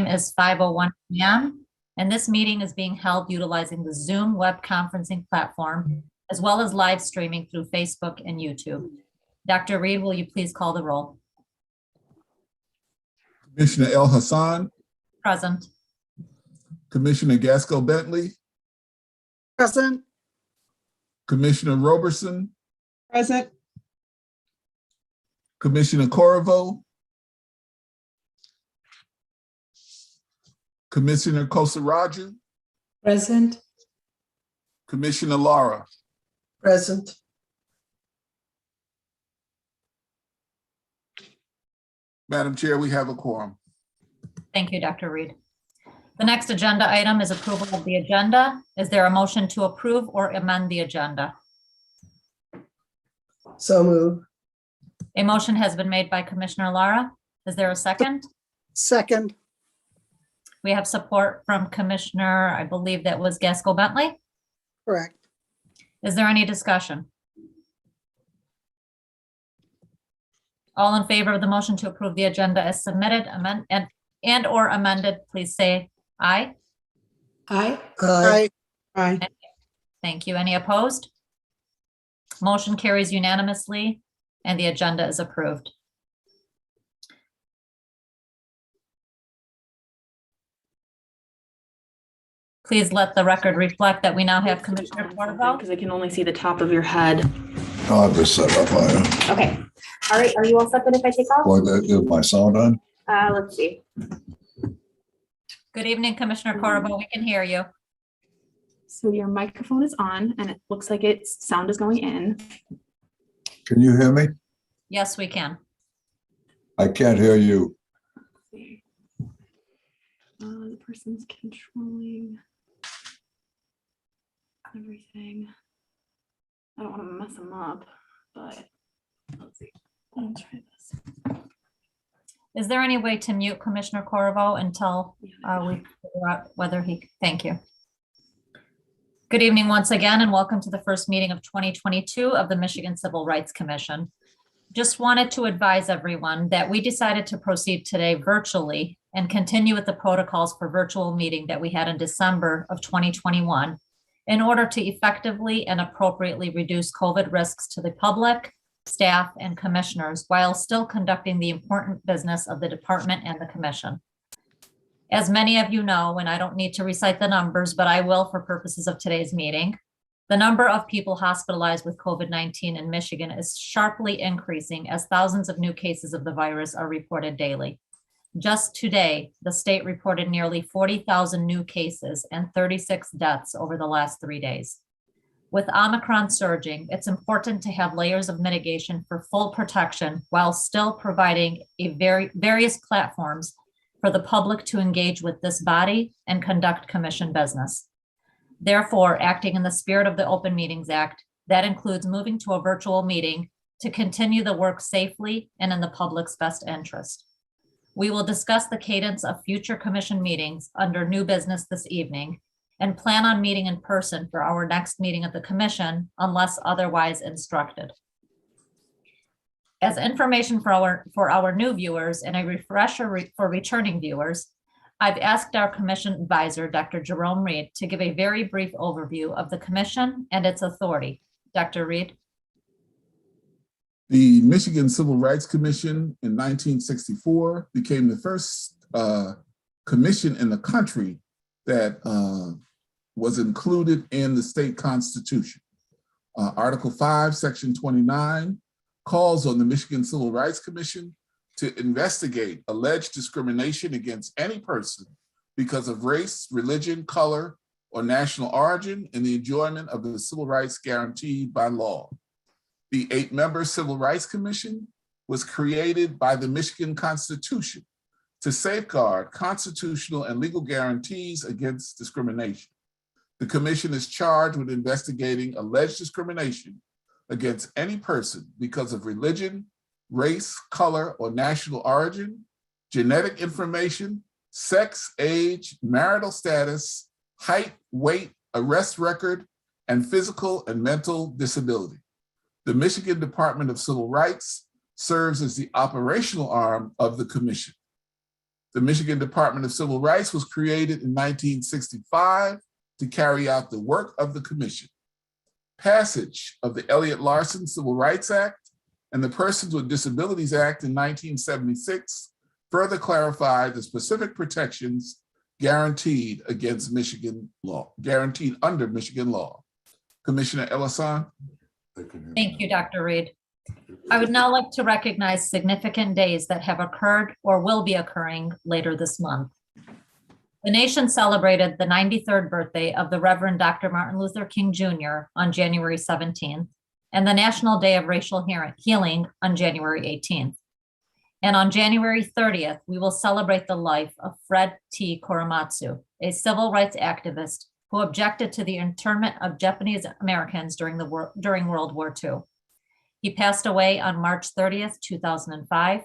is 5:01 p.m. and this meeting is being held utilizing the Zoom web conferencing platform, as well as live streaming through Facebook and YouTube. Dr. Reed, will you please call the roll? Commissioner El Hassan. Present. Commissioner Gasco Bentley. Present. Commissioner Roberson. Present. Commissioner Corriveau. Commissioner Kosaraju. Present. Commissioner Lara. Present. Madam Chair, we have a quorum. Thank you, Dr. Reed. The next agenda item is approval of the agenda. Is there a motion to approve or amend the agenda? So move. A motion has been made by Commissioner Lara. Is there a second? Second. We have support from Commissioner, I believe that was Gasco Bentley. Correct. Is there any discussion? All in favor of the motion to approve the agenda as submitted and or amended, please say aye. Aye. Aye. Aye. Thank you. Any opposed? Motion carries unanimously and the agenda is approved. Please let the record reflect that we now have Commissioner Corriveau. Because I can only see the top of your head. I'll have this set up on you. Okay. All right. Are you all set then if I take off? Well, is my sound on? Let's see. Good evening, Commissioner Corriveau. We can hear you. So your microphone is on and it looks like its sound is going in. Can you hear me? Yes, we can. I can't hear you. Let's see. The person's controlling everything. I don't want to mess them up, but let's see. I'll try this. Is there any way to mute Commissioner Corriveau until we figure out whether he, thank you. Good evening once again, and welcome to the first meeting of 2022 of the Michigan Civil Rights Commission. Just wanted to advise everyone that we decided to proceed today virtually and continue with the protocols for virtual meeting that we had in December of 2021 in order to effectively and appropriately reduce COVID risks to the public, staff, and commissioners while still conducting the important business of the department and the commission. As many of you know, and I don't need to recite the numbers, but I will for purposes of today's meeting, the number of people hospitalized with COVID-19 in Michigan is sharply increasing as thousands of new cases of the virus are reported daily. Just today, the state reported nearly 40,000 new cases and 36 deaths over the last 3 days. With Omicron surging, it's important to have layers of mitigation for full protection while still providing various platforms for the public to engage with this body and conduct commission business. Therefore, acting in the spirit of the Open Meetings Act, that includes moving to a virtual meeting to continue the work safely and in the public's best interest. We will discuss the cadence of future commission meetings under new business this evening and plan on meeting in person for our next meeting of the commission unless otherwise instructed. As information for our new viewers and a refresher for returning viewers, I've asked our commission advisor, Dr. Jerome Reed, to give a very brief overview of the commission and its authority. Dr. Reed. The Michigan Civil Rights Commission in 1964 became the first commission in the country that was included in the state constitution. Article 5, Section 29 calls on the Michigan Civil Rights Commission to investigate alleged discrimination against any person because of race, religion, color, or national origin in the enjoyment of the civil rights guaranteed by law. The 8-member Civil Rights Commission was created by the Michigan Constitution to safeguard constitutional and legal guarantees against discrimination. The commission is charged with investigating alleged discrimination against any person because of religion, race, color, or national origin, genetic information, sex, age, marital status, height, weight, arrest record, and physical and mental disability. The Michigan Department of Civil Rights serves as the operational arm of the commission. The Michigan Department of Civil Rights was created in 1965 to carry out the work of the commission. Passage of the Elliott Larson Civil Rights Act and the Persons with Disabilities Act in 1976 further clarified the specific protections guaranteed against Michigan law, guaranteed under Michigan law. Commissioner Ellison. Thank you, Dr. Reed. I would now like to recognize significant days that have occurred or will be occurring later this month. The nation celebrated the 93rd birthday of the Reverend Dr. Martin Luther King Jr. on January 17th, and the National Day of Racial Healing on January 18th. And on January 30th, we will celebrate the life of Fred T. Korematsu, a civil rights activist who objected to the internment of Japanese Americans during World War II. He passed away on March 30th, 2005.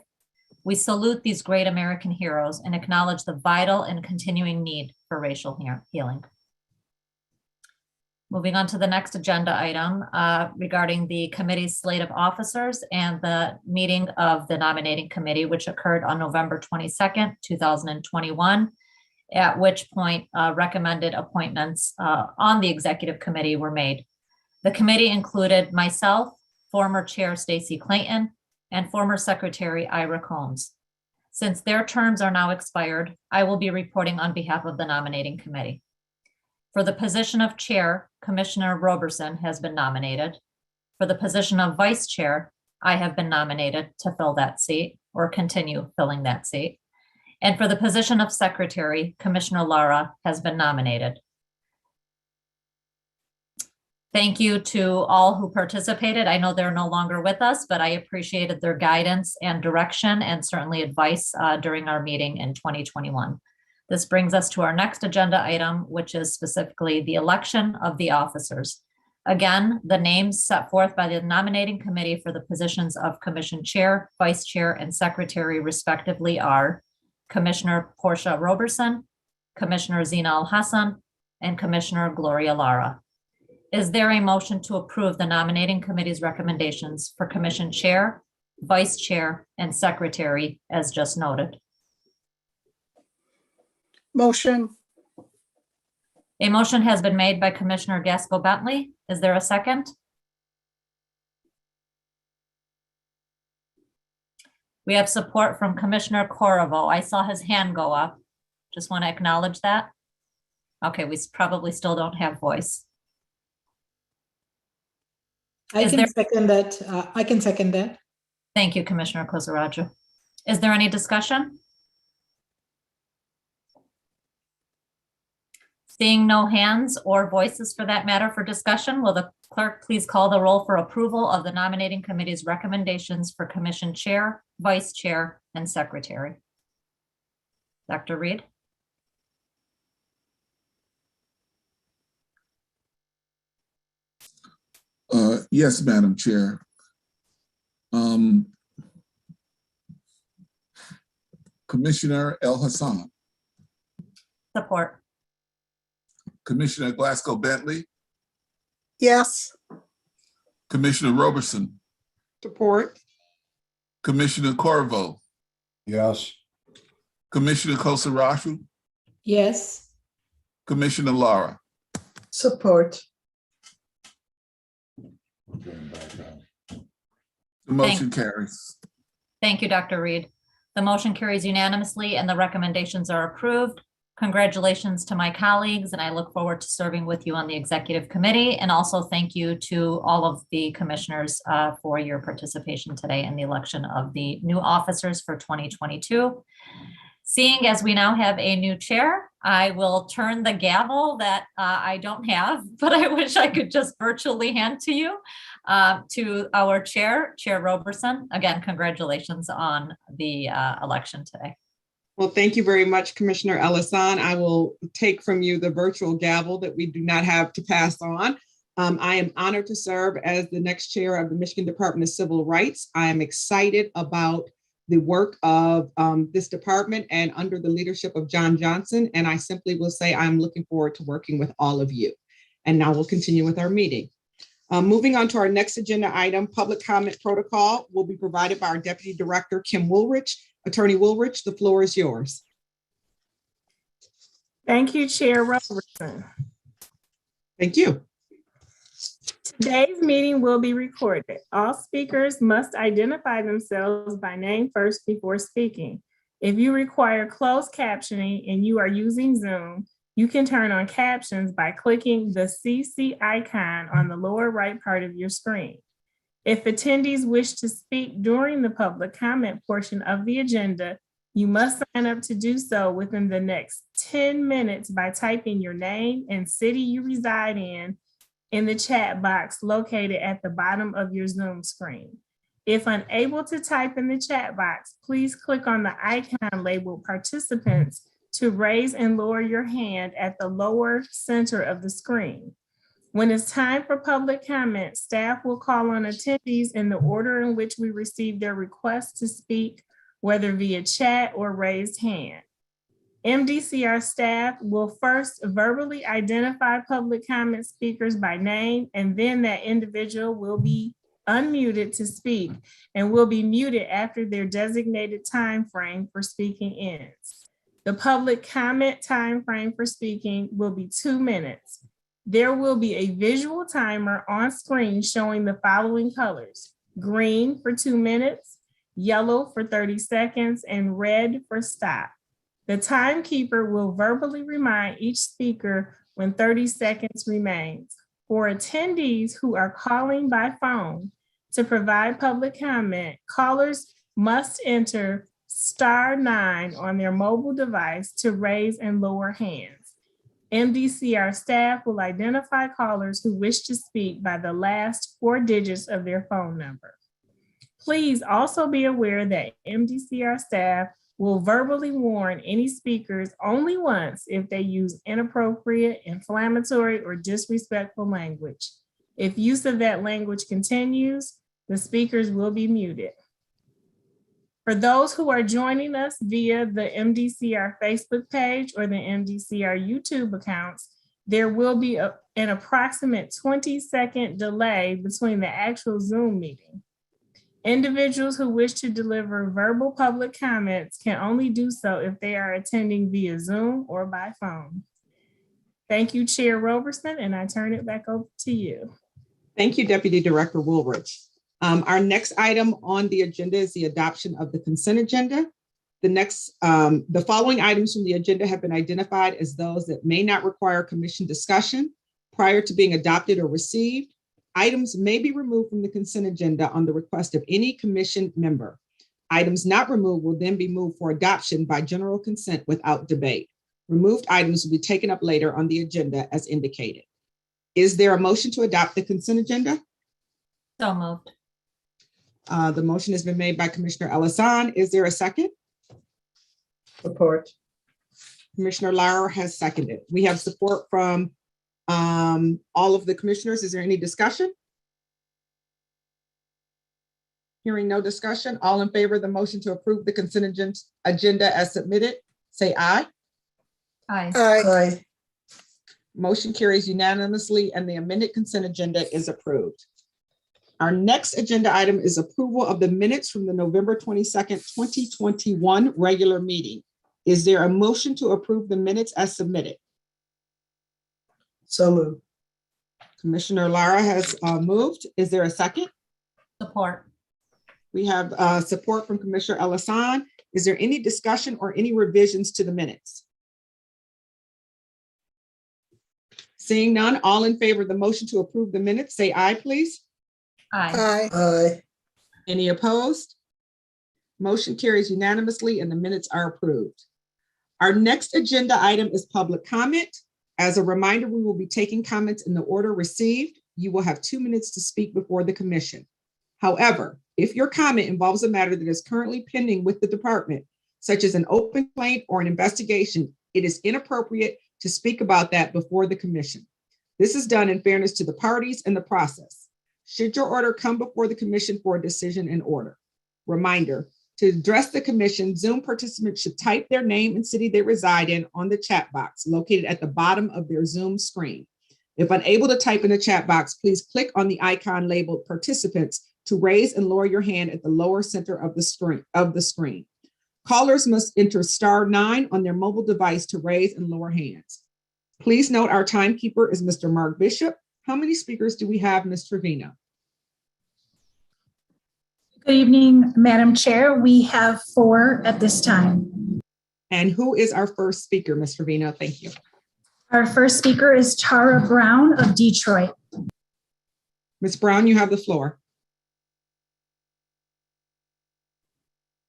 We salute these great American heroes and acknowledge the vital and continuing need for racial healing. Moving on to the next agenda item regarding the committee's slate of officers and the meeting of the nominating committee, which occurred on November 22nd, 2021, at which point recommended appointments on the executive committee were made. The committee included myself, former Chair Stacy Clayton, and former Secretary Ira Combs. Since their terms are now expired, I will be reporting on behalf of the nominating committee. For the position of Chair, Commissioner Roberson has been nominated. For the position of Vice Chair, I have been nominated to fill that seat or continue filling that seat. And for the position of Secretary, Commissioner Lara has been nominated. Thank you to all who participated. I know they're no longer with us, but I appreciated their guidance and direction and certainly advice during our meeting in 2021. This brings us to our next agenda item, which is specifically the election of the officers. Again, the names set forth by the nominating committee for the positions of Commission Chair, Vice Chair, and Secretary respectively are Commissioner Portia Roberson, Commissioner Zina Al-Hassan, and Commissioner Gloria Lara. Is there a motion to approve the nominating committee's recommendations for Commission Chair, Vice Chair, and Secretary as just noted? Motion. A motion has been made by Commissioner Gaskell-Bentley. Is there a second? We have support from Commissioner Corriveau. I saw his hand go up. Just want to acknowledge that. Okay, we probably still don't have voice. I can second that. I can second that. Thank you, Commissioner Kozaraju. Is there any discussion? Seeing no hands or voices for that matter for discussion, will the clerk please call the roll for approval of the nominating committee's recommendations for Commission Chair, Vice Chair, and Secretary? Dr. Reed? Yes, Madam Chair. Commissioner El-Hassan. Support. Commissioner Glasgow-Bentley. Yes. Commissioner Roberson. Support. Commissioner Corriveau. Yes. Commissioner Kosarashu. Yes. Commissioner Lara. Support. The motion carries. Thank you, Dr. Reed. The motion carries unanimously and the recommendations are approved. Congratulations to my colleagues, and I look forward to serving with you on the executive committee. And also thank you to all of the commissioners for your participation today in the election of the new officers for 2022. Seeing as we now have a new chair, I will turn the gavel that I don't have, but I wish I could just virtually hand to you, to our chair, Chair Roberson. Again, congratulations on the election today. Well, thank you very much, Commissioner Ellison. I will take from you the virtual gavel that we do not have to pass on. I am honored to serve as the next chair of the Michigan Department of Civil Rights. I am excited about the work of this department and under the leadership of John Johnson. And I simply will say I'm looking forward to working with all of you. And now we'll continue with our meeting. Moving on to our next agenda item, public comment protocol will be provided by our Deputy Director, Kim Woolrich. Attorney Woolrich, the floor is yours. Thank you, Chair Robertson. Thank you. Today's meeting will be recorded. All speakers must identify themselves by name first before speaking. If you require closed captioning and you are using Zoom, you can turn on captions by clicking the CC icon on the lower right part of your screen. If attendees wish to speak during the public comment portion of the agenda, you must sign up to do so within the next 10 minutes by typing your name and city you reside in the chat box located at the bottom of your Zoom screen. If unable to type in the chat box, please click on the icon labeled participants to raise and lower your hand at the lower center of the screen. When it's time for public comment, staff will call on attendees in the order in which we receive their requests to speak, whether via chat or raised hand. MDCR staff will first verbally identify public comment speakers by name, and then that individual will be unmuted to speak and will be muted after their designated time frame for speaking ends. The public comment time frame for speaking will be 2 minutes. There will be a visual timer on screen showing the following colors: green for 2 minutes, yellow for 30 seconds, and red for stop. The timekeeper will verbally remind each speaker when 30 seconds remains. For attendees who are calling by phone to provide public comment, callers must enter *9 on their mobile device to raise and lower hands. MDCR staff will identify callers who wish to speak by the last 4 digits of their phone number. Please also be aware that MDCR staff will verbally warn any speakers only once if they use inappropriate, inflammatory, or disrespectful language. If use of that language continues, the speakers will be muted. For those who are joining us via the MDCR Facebook page or the MDCR YouTube accounts, there will be an approximate 20-second delay between the actual Zoom meeting. Individuals who wish to deliver verbal public comments can only do so if they are attending via Zoom or by phone. Thank you, Chair Robertson, and I turn it back over to you. Thank you, Deputy Director Woolrich. Our next item on the agenda is the adoption of the consent agenda. The following items from the agenda have been identified as those that may not require commission discussion prior to being adopted or received. Items may be removed from the consent agenda on the request of any commission member. Items not removed will then be moved for adoption by general consent without debate. Removed items will be taken up later on the agenda as indicated. Is there a motion to adopt the consent agenda? So moved. The motion has been made by Commissioner Ellison. Is there a second? Support. Commissioner Lara has seconded. We have support from all of the commissioners. Is there any discussion? Hearing no discussion, all in favor of the motion to approve the consent agenda as submitted, say aye. Aye. Aye. Motion carries unanimously and the amended consent agenda is approved. Our next agenda item is approval of the minutes from the November 22nd, 2021 regular meeting. Is there a motion to approve the minutes as submitted? So moved. Commissioner Lara has moved. Is there a second? Support. We have support from Commissioner Ellison. Is there any discussion or any revisions to the minutes? Seeing none, all in favor of the motion to approve the minutes, say aye, please. Aye. Aye. Aye. Any opposed? Motion carries unanimously and the minutes are approved. Our next agenda item is public comment. As a reminder, we will be taking comments in the order received. You will have 2 minutes to speak before the commission. However, if your comment involves a matter that is currently pending with the department, such as an open complaint or an investigation, it is inappropriate to speak about that before the commission. This is done in fairness to the parties and the process. Should your order come before the commission for a decision in order? Reminder, to address the commission, Zoom participants should type their name and city they reside in on the chat box located at the bottom of their Zoom screen. If unable to type in the chat box, please click on the icon labeled participants to raise and lower your hand at the lower center of the screen. Callers must enter *9 on their mobile device to raise and lower hands. Please note our timekeeper is Mr. Mark Bishop. How many speakers do we have, Ms. Trevino? Good evening, Madam Chair. We have 4 at this time. And who is our first speaker, Ms. Trevino? Thank you. Our first speaker is Tara Brown of Detroit. Ms. Brown, you have the floor.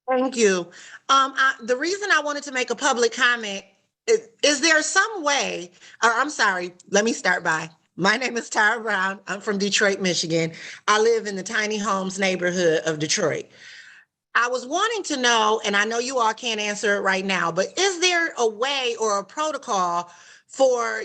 Thank you. The reason I wanted to make a public comment is there some way, or I'm sorry, let me start by, my name is Tara Brown. I'm from Detroit, Michigan. I live in the tiny homes neighborhood of Detroit. I was wanting to know, and I know you all can't answer it right now, but is there a way or a protocol for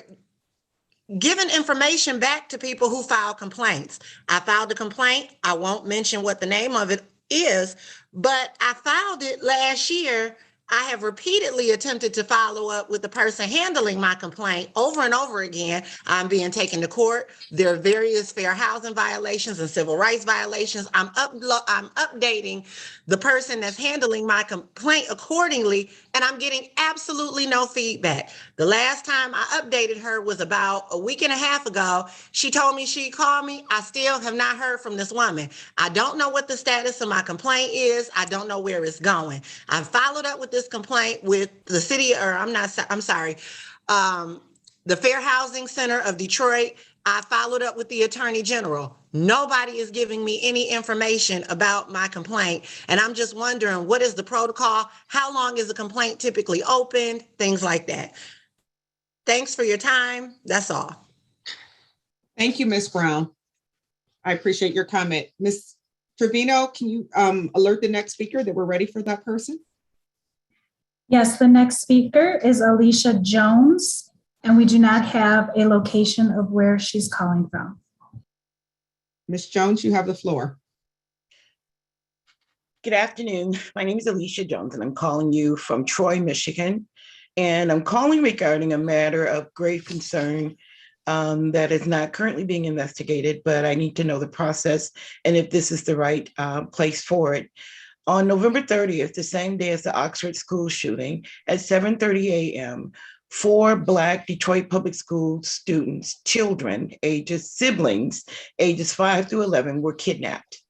giving information back to people who file complaints? I filed a complaint. I won't mention what the name of it is, but I filed it last year. I have repeatedly attempted to follow up with the person handling my complaint over and over again. I'm being taken to court. There are various fair housing violations and civil rights violations. I'm updating the person that's handling my complaint accordingly, and I'm getting absolutely no feedback. The last time I updated her was about a week and a half ago. She told me she'd call me. I still have not heard from this woman. I don't know what the status of my complaint is. I don't know where it's going. I've followed up with this complaint with the city, the Fair Housing Center of Detroit. I followed up with the Attorney General. Nobody is giving me any information about my complaint. And I'm just wondering, what is the protocol? How long is the complaint typically opened? Things like that. Thanks for your time. That's all. Thank you, Ms. Brown. I appreciate your comment. Ms. Trevino, can you alert the next speaker that we're ready for that person? Yes, the next speaker is Alicia Jones, and we do not have a location of where she's calling from. Ms. Jones, you have the floor. Good afternoon. My name is Alicia Jones, and I'm calling you from Troy, Michigan. And I'm calling regarding a matter of grave concern that is not currently being investigated, but I need to know the process and if this is the right place for it. On November 30th, the same day as the Oxford school shooting, at 7:30 a.m., 4 Black Detroit Public School students, siblings, ages 5 through 11, were kidnapped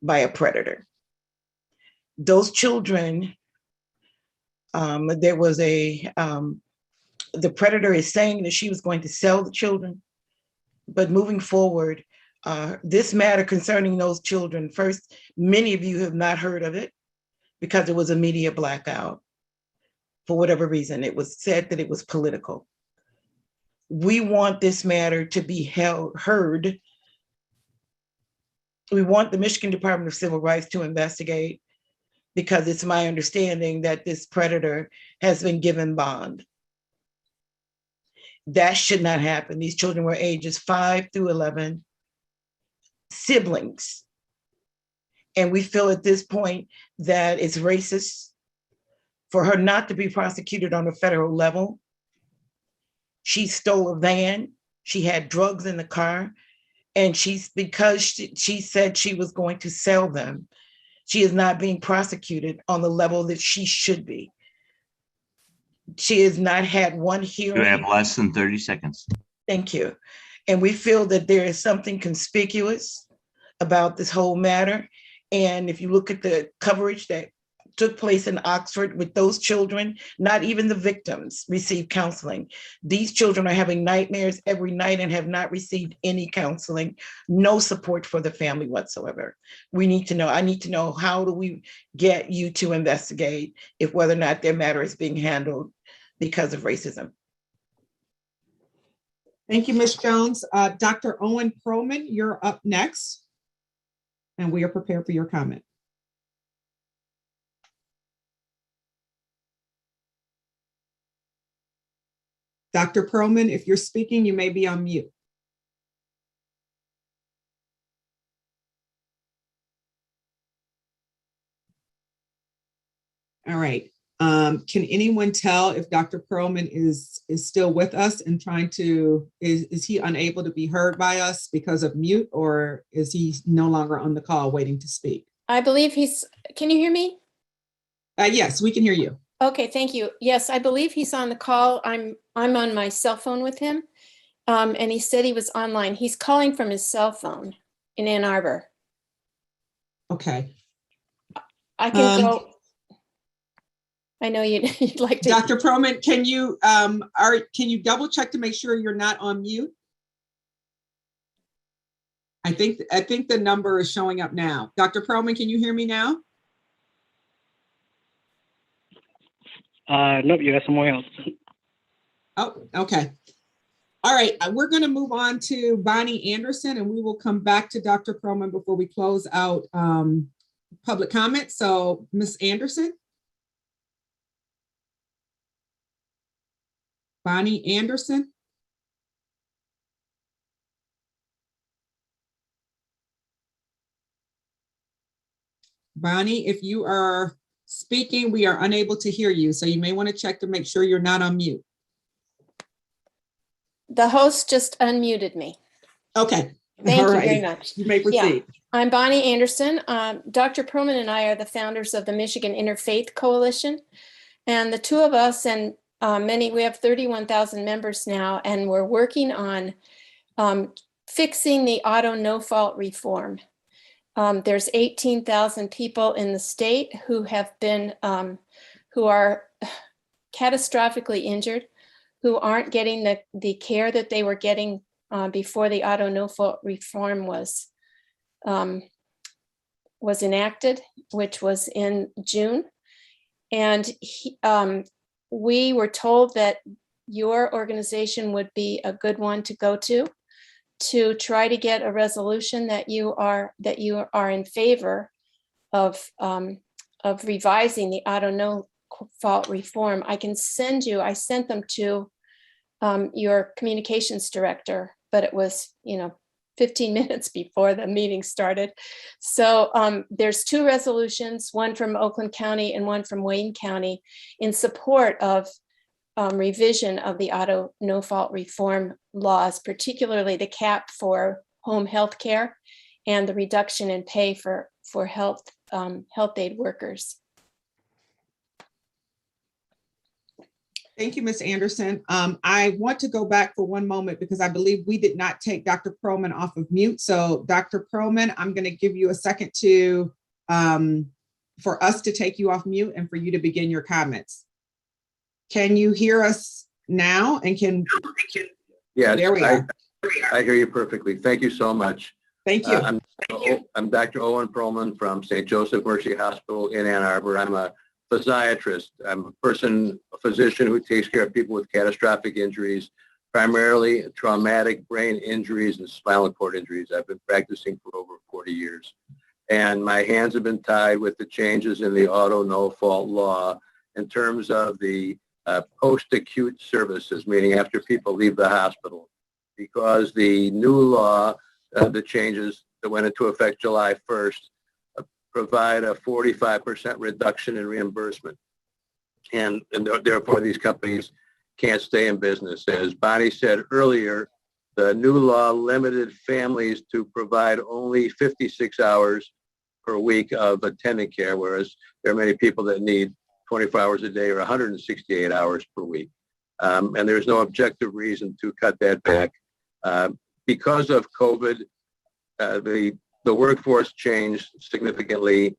by a predator. Those children, the predator is saying that she was going to sell the children, but moving forward, this matter concerning those children, first, many of you have not heard of it because it was a media blackout. For whatever reason, it was said that it was political. We want this matter to be heard. We want the Michigan Department of Civil Rights to investigate, because it's my understanding that this predator has been given bond. That should not happen. These children were ages 5 through 11, siblings. And we feel at this point that it's racist for her not to be prosecuted on a federal level. She stole a van, she had drugs in the car, and because she said she was going to sell them, she is not being prosecuted on the level that she should be. She has not had one hearing. You have less than 30 seconds. Thank you. And we feel that there is something conspicuous about this whole matter. And if you look at the coverage that took place in Oxford with those children, not even the victims received counseling. These children are having nightmares every night and have not received any counseling, no support for the family whatsoever. I need to know, how do we get you to investigate if whether or not their matter is being handled because of racism? Thank you, Ms. Jones. Dr. Owen Perlman, you're up next, and we are prepared for your comment. Dr. Perlman, if you're speaking, you may be on mute. All right. Can anyone tell if Dr. Perlman is still with us and is he unable to be heard by us because of mute, or is he no longer on the call waiting to speak? I believe can you hear me? Yes, we can hear you. Okay, thank you. Yes, I believe he's on the call. I'm on my cell phone with him. And he said he was online. He's calling from his cell phone in Ann Arbor. Okay. I can go. I know you'd like to. Dr. Perlman, can you double check to make sure you're not on mute? I think the number is showing up now. Dr. Perlman, can you hear me now? Nope, you got someone else. Oh, okay. All right, we're going to move on to Bonnie Anderson, and we will come back to Dr. Perlman before we close out public comment. So, Ms. Anderson. Bonnie Anderson. Bonnie, if you are speaking, we are unable to hear you. So you may want to check to make sure you're not on mute. The host just unmuted me. Okay. Thank you very much. You may proceed. Yeah. I'm Bonnie Anderson. Dr. Perlman and I are the founders of the Michigan Interfaith Coalition. And the two of us and we have 31,000 members now, and we're working on fixing the auto no-fault reform. There's 18,000 people in the state who have been, who are catastrophically injured, who aren't getting the care that they were getting before the auto no-fault reform was enacted, which was in June. And we were told that your organization would be a good one to go to try to get a resolution that you are in favor of revising the auto no-fault reform. I sent them to your communications director, but it was 15 minutes before the meeting started. So there's two resolutions, one from Oakland County and one from Wayne County, in support of revision of the auto no-fault reform laws, particularly the cap for home health care and the reduction in pay for health aid workers. Thank you, Ms. Anderson. I want to go back for one moment because I believe we did not take Dr. Perlman off of mute. So Dr. Perlman, I'm going to give you a second for us to take you off mute and for you to begin your comments. Can you hear us now? And Yes, there we are. I hear you perfectly. Thank you so much. Thank you. I'm Dr. Owen Perlman from St. Joseph Mercy Hospital in Ann Arbor. I'm a physiatrist. I'm a physician who takes care of people with catastrophic injuries, primarily traumatic brain injuries and spinal cord injuries. I've been practicing for over 40 years. And my hands have been tied with the changes in the auto no-fault law in terms of the post-acute services, meaning after people leave the hospital. Because the new law, the changes that went into effect July 1st, provide a 45% reduction in reimbursement. And therefore, these companies can't stay in business. As Bonnie said earlier, the new law limited families to provide only 56 hours per week of attendant care, whereas there are many people that need 24 hours a day or 168 hours per week. And there's no objective reason to cut that back. Because of COVID, the workforce changed significantly.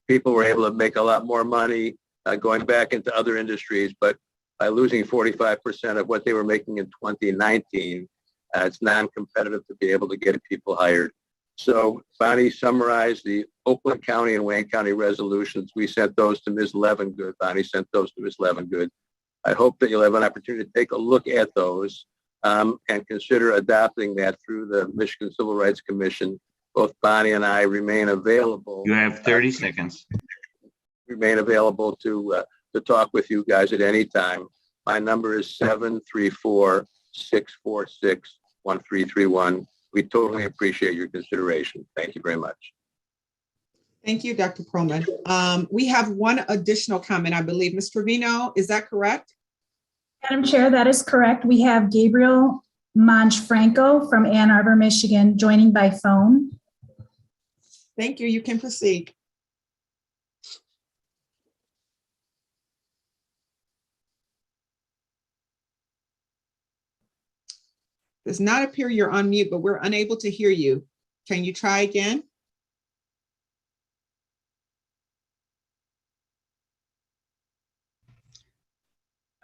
People were able to make a lot more money going back into other industries, but by losing 45% of what they were making in 2019, it's non-competitive to be able to get people hired. So Bonnie summarized the Oakland County and Wayne County resolutions. We sent those to Ms. Levengood. Bonnie sent those to Ms. Levengood. I hope that you'll have an opportunity to take a look at those and consider adopting that through the Michigan Civil Rights Commission. Both Bonnie and I remain available. You have 30 seconds. Remain available to talk with you guys at any time. My number is 734-646-1331. We totally appreciate your consideration. Thank you very much. Thank you, Dr. Perlman. We have one additional comment, I believe. Ms. Trevino, is that correct? Madam Chair, that is correct. We have Gabriel Monsfranco from Ann Arbor, Michigan, joining by phone. Thank you. You can proceed. Does not appear you're on mute, but we're unable to hear you. Can you try again?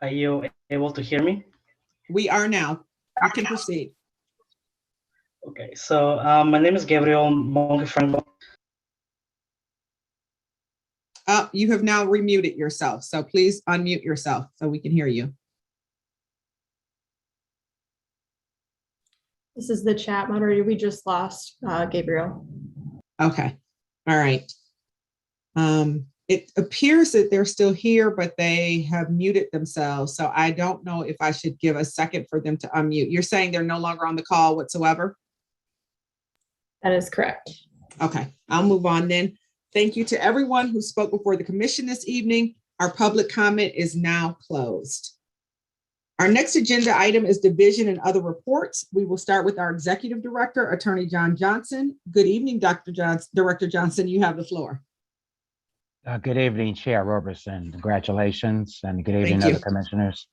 Are you able to hear me? We are now. You can proceed. Okay, so my name is Gabriel Monsfranco. You have now remuted yourself, so please unmute yourself so we can hear you. This is the chat moderator. We just lost Gabriel. Okay, all right. It appears that they're still here, but they have muted themselves. So I don't know if I should give a second for them to unmute. You're saying they're no longer on the call whatsoever? That is correct. Okay, I'll move on then. Thank you to everyone who spoke before the commission this evening. Our public comment is now closed. Our next agenda item is division and other reports. We will start with our executive director, Attorney John Johnson. Good evening, Dr. Johnson. Director Johnson, you have the floor. Good evening, Chair Roberson. Congratulations, and good evening, Thank you. other commissioners.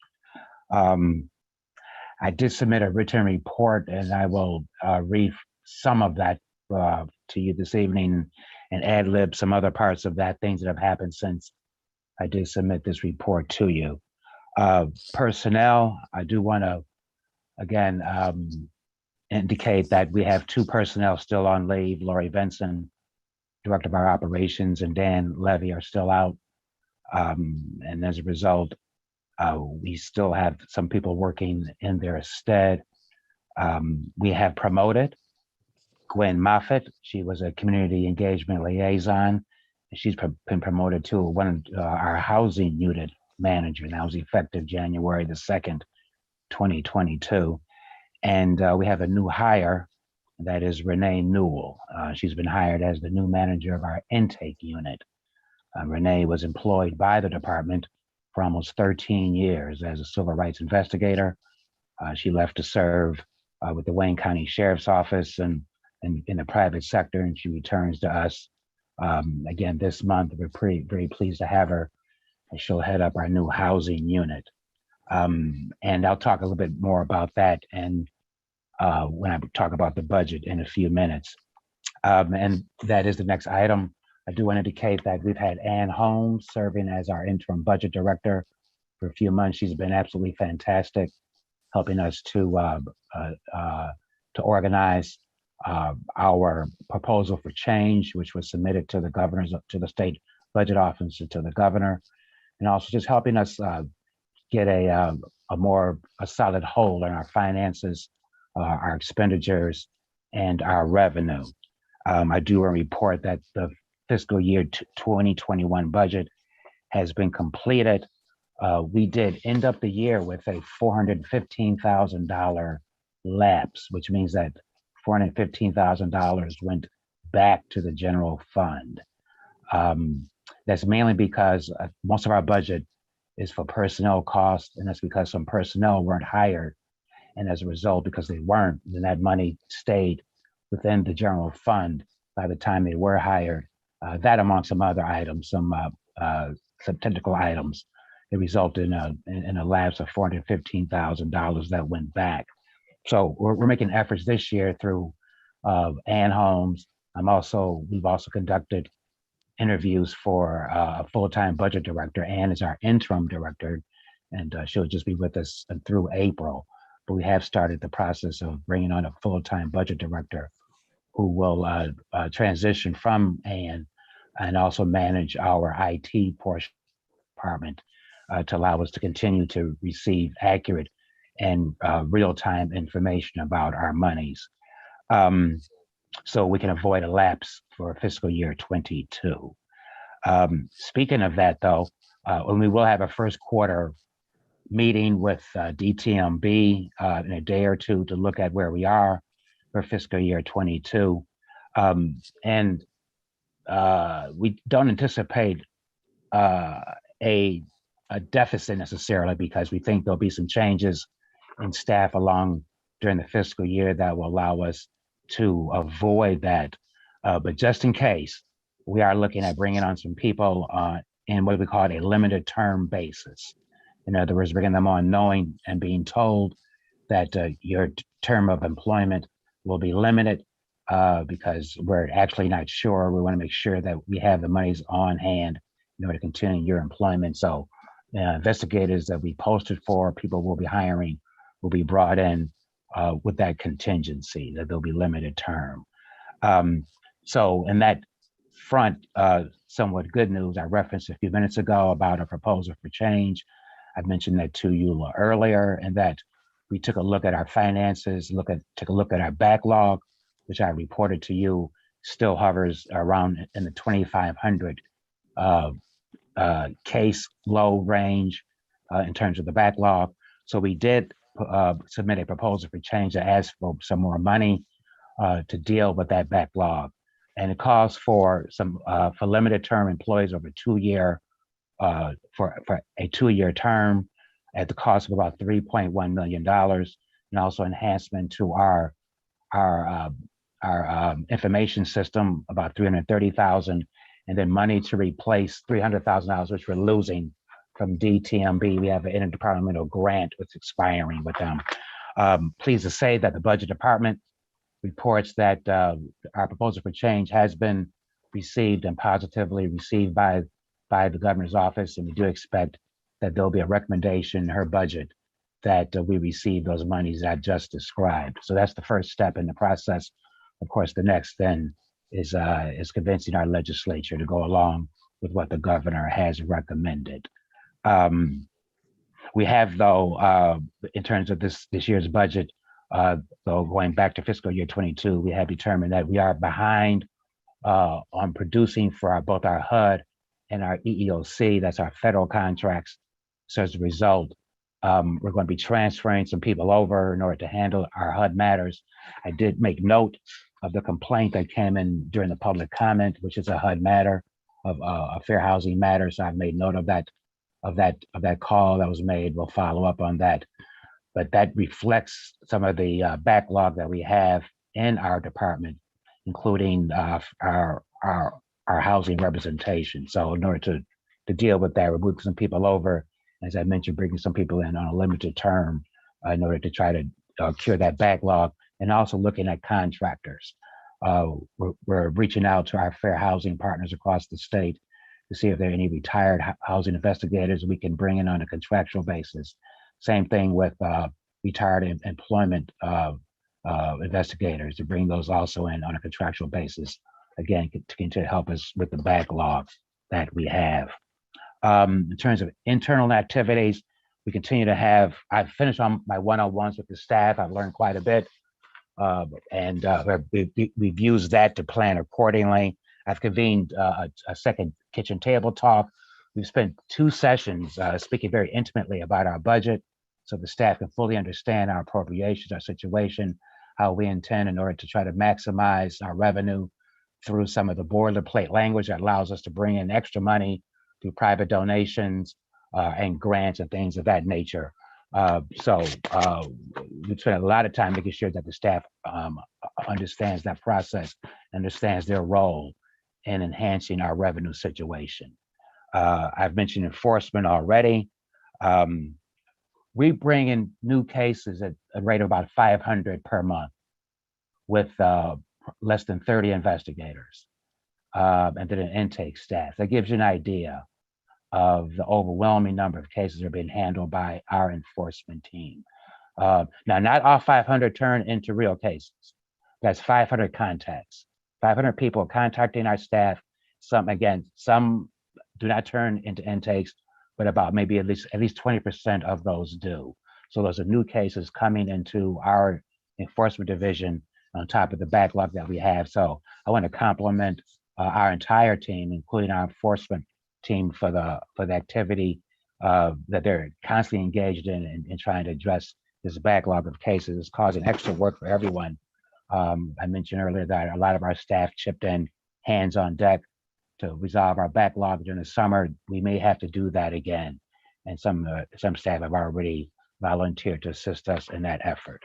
I did submit a written report, and I will read some of that to you this evening and ad lib some other parts of that, things that have happened since I did submit this report to you. Personnel, I do want to, again, indicate that we have 2 personnel still on leave. Lori Benson, Director of our operations, and Dan Levy are still out. And as a result, we still have some people working in their stead. We have promoted Gwen Moffitt. She was a community engagement liaison. She's been promoted to one of our housing unit manager. That was effective January the 2nd, 2022. And we have a new hire, that is Renee Newell. She's been hired as the new manager of our intake unit. Renee was employed by the department for almost 13 years as a civil rights investigator. She left to serve with the Wayne County Sheriff's Office and in the private sector, and she returns to us again this month. We're very pleased to have her. She'll head up our new housing unit. And I'll talk a little bit more about that and when I talk about the budget in a few minutes. And that is the next item. I do want to indicate that we've had Ann Holmes serving as our interim budget director for a few months. She's been absolutely fantastic, helping us to organize our proposal for change, which was submitted to the governors, to the state budget office, and to the governor, and also just helping us get a solid hold on our finances, our expenditures, and our revenue. I do want to report that the fiscal year 2021 budget has been completed. We did end up the year with a $415,000 lapse, which means that $415,000 went back to the general fund. That's mainly because most of our budget is for personnel costs, and that's because some personnel weren't hired. And as a result, because they weren't, then that money stayed within the general fund by the time they were hired. That among some other items, some technical items, it resulted in a lapse of $415,000 that went back. So we're making efforts this year through Ann Holmes. We've also conducted interviews for a full-time budget director. Ann is our interim director, and she'll just be with us through April. But we have started the process of bringing on a full-time budget director who will transition from Ann and also manage our IT portion department to allow us to continue to receive accurate and real-time information about our monies. So we can avoid a lapse for fiscal year 22. Speaking of that though, when we will have a first quarter meeting with DTMB in a day or two to look at where we are for fiscal year 22. And we don't anticipate a deficit necessarily, because we think there'll be some changes in staff along during the fiscal year that will allow us to avoid that. But just in case, we are looking at bringing on some people in what we call a limited term basis. In other words, bringing them on knowing and being told that your term of employment will be limited because we're actually not sure. We want to make sure that we have the monies on hand in order to continue your employment. So investigators that we posted for, people we'll be hiring, will be brought in with that contingency, that they'll be limited term. So in that front, somewhat good news, I referenced a few minutes ago about a proposal for change. I mentioned that to you earlier, and that we took a look at our finances, took a look at our backlog, which I reported to you, still hovers around in the 2,500 case low range in terms of the backlog. So we did submit a proposal for change that asks for some more money to deal with that backlog. And it calls for some for limited term employees over 2 year for a 2 year term at the cost of about $3.1 million, and also enhancement to our information system, about $330,000, and then money to replace $300,000, which we're losing from DTMB. We have an interdepartmental grant that's expiring with them. Pleased to say that the budget department reports that our proposal for change has been received and positively received by the governor's office, and we do expect that there'll be a recommendation in her budget that we receive those monies that I just described. So that's the first step in the process. Of course, the next then is convincing our legislature to go along with what the governor has recommended. We have, though, in terms of this year's budget, though going back to fiscal year 22, we have determined that we are behind on producing for both our HUD and our EEOC, that's our federal contracts. So as a result, we're going to be transferring some people over in order to handle our HUD matters. I did make note of the complaint that came in during the public comment, which is a HUD matter of a fair housing matter. So I've made note of that call that was made. We'll follow up on that. But that reflects some of the backlog that we have in our department, including our housing representation. So in order to deal with that, we're moving some people over, as I mentioned, bringing some people in on a limited term in order to try to cure that backlog, and also looking at contractors. We're reaching out to our fair housing partners across the state to see if there are any retired housing investigators we can bring in on a contractual basis. Same thing with retired employment investigators, to bring those also in on a contractual basis, again, to continue to help us with the backlog that we have. In terms of internal activities, we continue to have, I've finished on my one-on-ones with the staff. I've learned quite a bit, and we've used that to plan accordingly. I've convened a second kitchen table talk. We've spent 2 sessions speaking very intimately about our budget, so the staff can fully understand our appropriations, our situation, how we intend in order to try to maximize our revenue through some of the boilerplate language that allows us to bring in extra money through private donations and grants and things of that nature. So we spent a lot of time making sure that the staff understands that process, understands their role in enhancing our revenue situation. I've mentioned enforcement already. We bring in new cases at a rate of about 500 per month with less than 30 investigators and then an intake staff. That gives you an idea of the overwhelming number of cases that are being handled by our enforcement team. Now, not all 500 turn into real cases. That's 500 contacts. 500 people contacting our staff. Some do not turn into intakes, but about maybe at least 20% of those do. So those are new cases coming into our enforcement division on top of the backlog that we have. So I want to compliment our entire team, including our enforcement team, for the activity that they're constantly engaged in trying to address this backlog of cases. It's causing extra work for everyone. I mentioned earlier that a lot of our staff chipped in, hands on deck, to resolve our backlog during the summer. We may have to do that again, and some staff have already volunteered to assist us in that effort.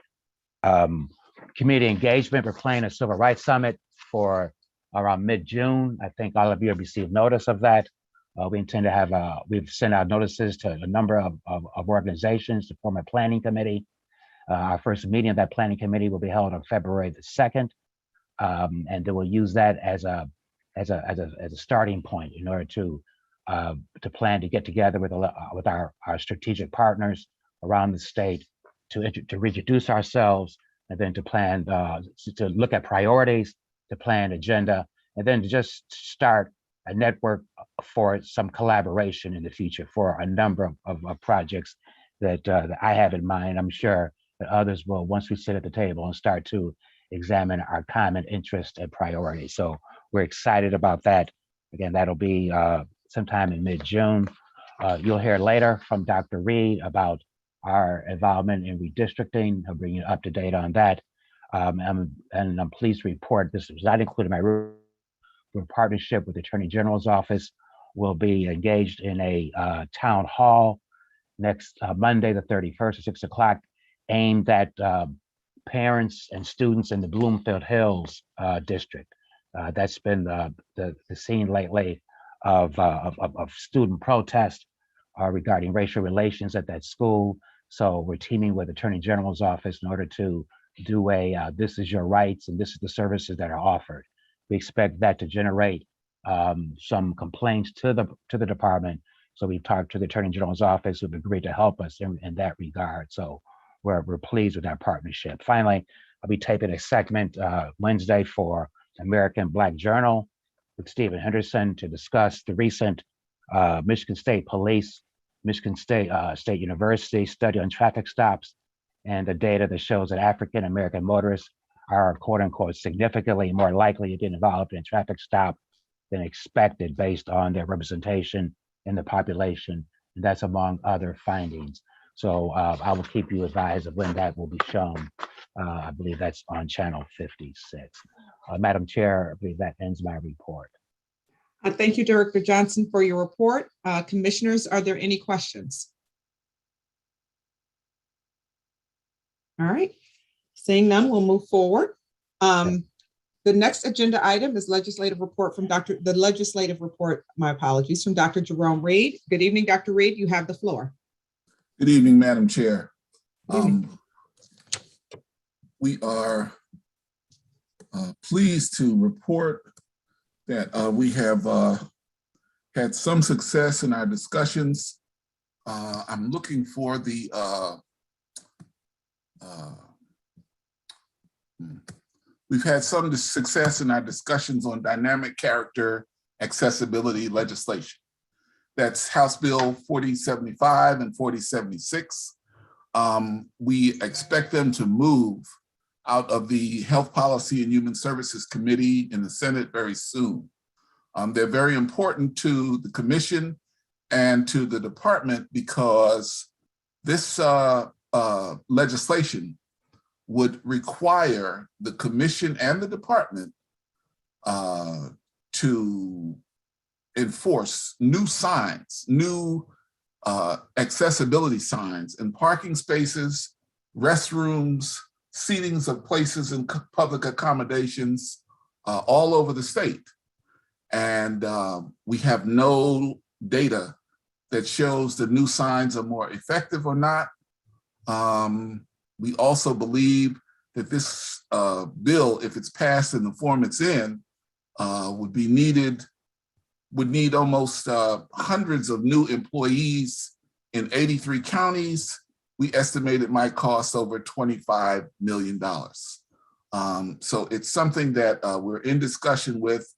Community engagement, we're planning a civil rights summit for around mid-June. I think all of you have received notice of that. We intend to have, we've sent out notices to a number of organizations to form a planning committee. Our first meeting of that planning committee will be held on February the 2nd. And then we'll use that as a starting point in order to plan to get together with our strategic partners around the state to reintroduce ourselves, and then to plan to look at priorities, to plan agenda, and then to just start a network for some collaboration in the future for a number of projects that I have in mind. I'm sure that others will, once we sit at the table and start to examine our common interest and priorities. So we're excited about that. Again, that'll be sometime in mid-June. You'll hear later from Dr. Reed about our involvement in redistricting. He'll bring you up to date on that. And I'm pleased to report this was not included in my partnership with the Attorney General's office. We'll be engaged in a town hall next Monday, the 31st at 6 o'clock, aimed at parents and students in the Bloomfield Hills district. That's been the scene lately of student protest regarding racial relations at that school. So we're teaming with Attorney General's office in order to do a this is your rights and this is the services that are offered. We expect that to generate some complaints to the department. So we've talked to the Attorney General's office, who've agreed to help us in that regard. So we're pleased with our partnership. Finally, I'll be taping a segment Wednesday for American Black Journal with Stephen Henderson to discuss the recent Michigan State Police, Michigan State University study on traffic stops and the data that shows that African American motorists are quote unquote significantly more likely to get involved in a traffic stop than expected based on their representation in the population. And that's among other findings. So I will keep you advised of when that will be shown. I believe that's on channel 56. Madam Chair, I believe that ends my report. Thank you, Director Johnson, for your report. Commissioners, are there any questions? All right, seeing none, we'll move forward. The next agenda item is legislative report from my apologies, from Dr. Jerome Reed. Good evening, Dr. Reed, you have the floor. Good evening, Madam Chair. We are pleased to report that we have had some success in our discussions. I'm looking for the we've had some success in our discussions on dynamic character accessibility legislation. That's House Bill 4075 and 4076. We expect them to move out of the Health Policy and Human Services Committee in the Senate very soon. They're very important to the commission and to the department because this legislation would require the commission and the department to enforce new signs, new accessibility signs in parking spaces, restrooms, seatings of places in public accommodations all over the state. And we have no data that shows the new signs are more effective or not. We also believe that this bill, if it's passed in the form it's in, would need almost hundreds of new employees in 83 counties. We estimate it might cost over $25 million. So it's something that we're in discussion with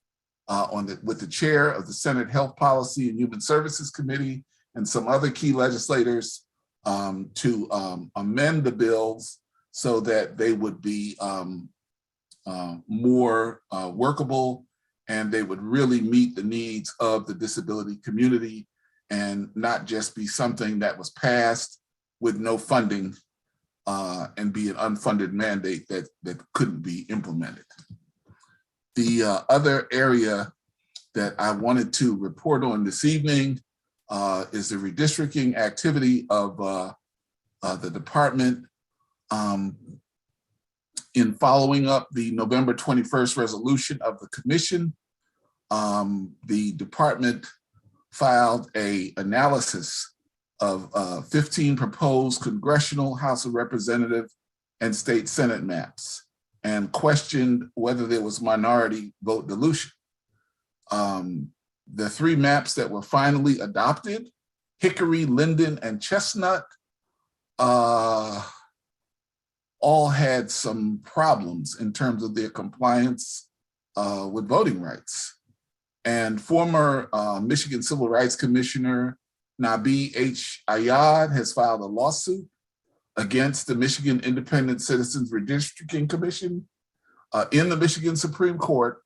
with the chair of the Senate Health Policy and Human Services Committee and some other key legislators to amend the bills so that they would be more workable and they would really meet the needs of the disability community and not just be something that was passed with no funding and be an unfunded mandate that couldn't be implemented. The other area that I wanted to report on this evening is the redistricting activity of the department. In following up the November 21st resolution of the commission, the department filed an analysis of 15 proposed congressional House of Representative and state Senate maps and questioned whether there was minority vote dilution. The three maps that were finally adopted, Hickory, Linden, and Chestnut, all had some problems in terms of their compliance with voting rights. And former Michigan Civil Rights Commissioner Nabi H. Ayad has filed a lawsuit against the Michigan Independent Citizens Redistricting Commission in the Michigan Supreme Court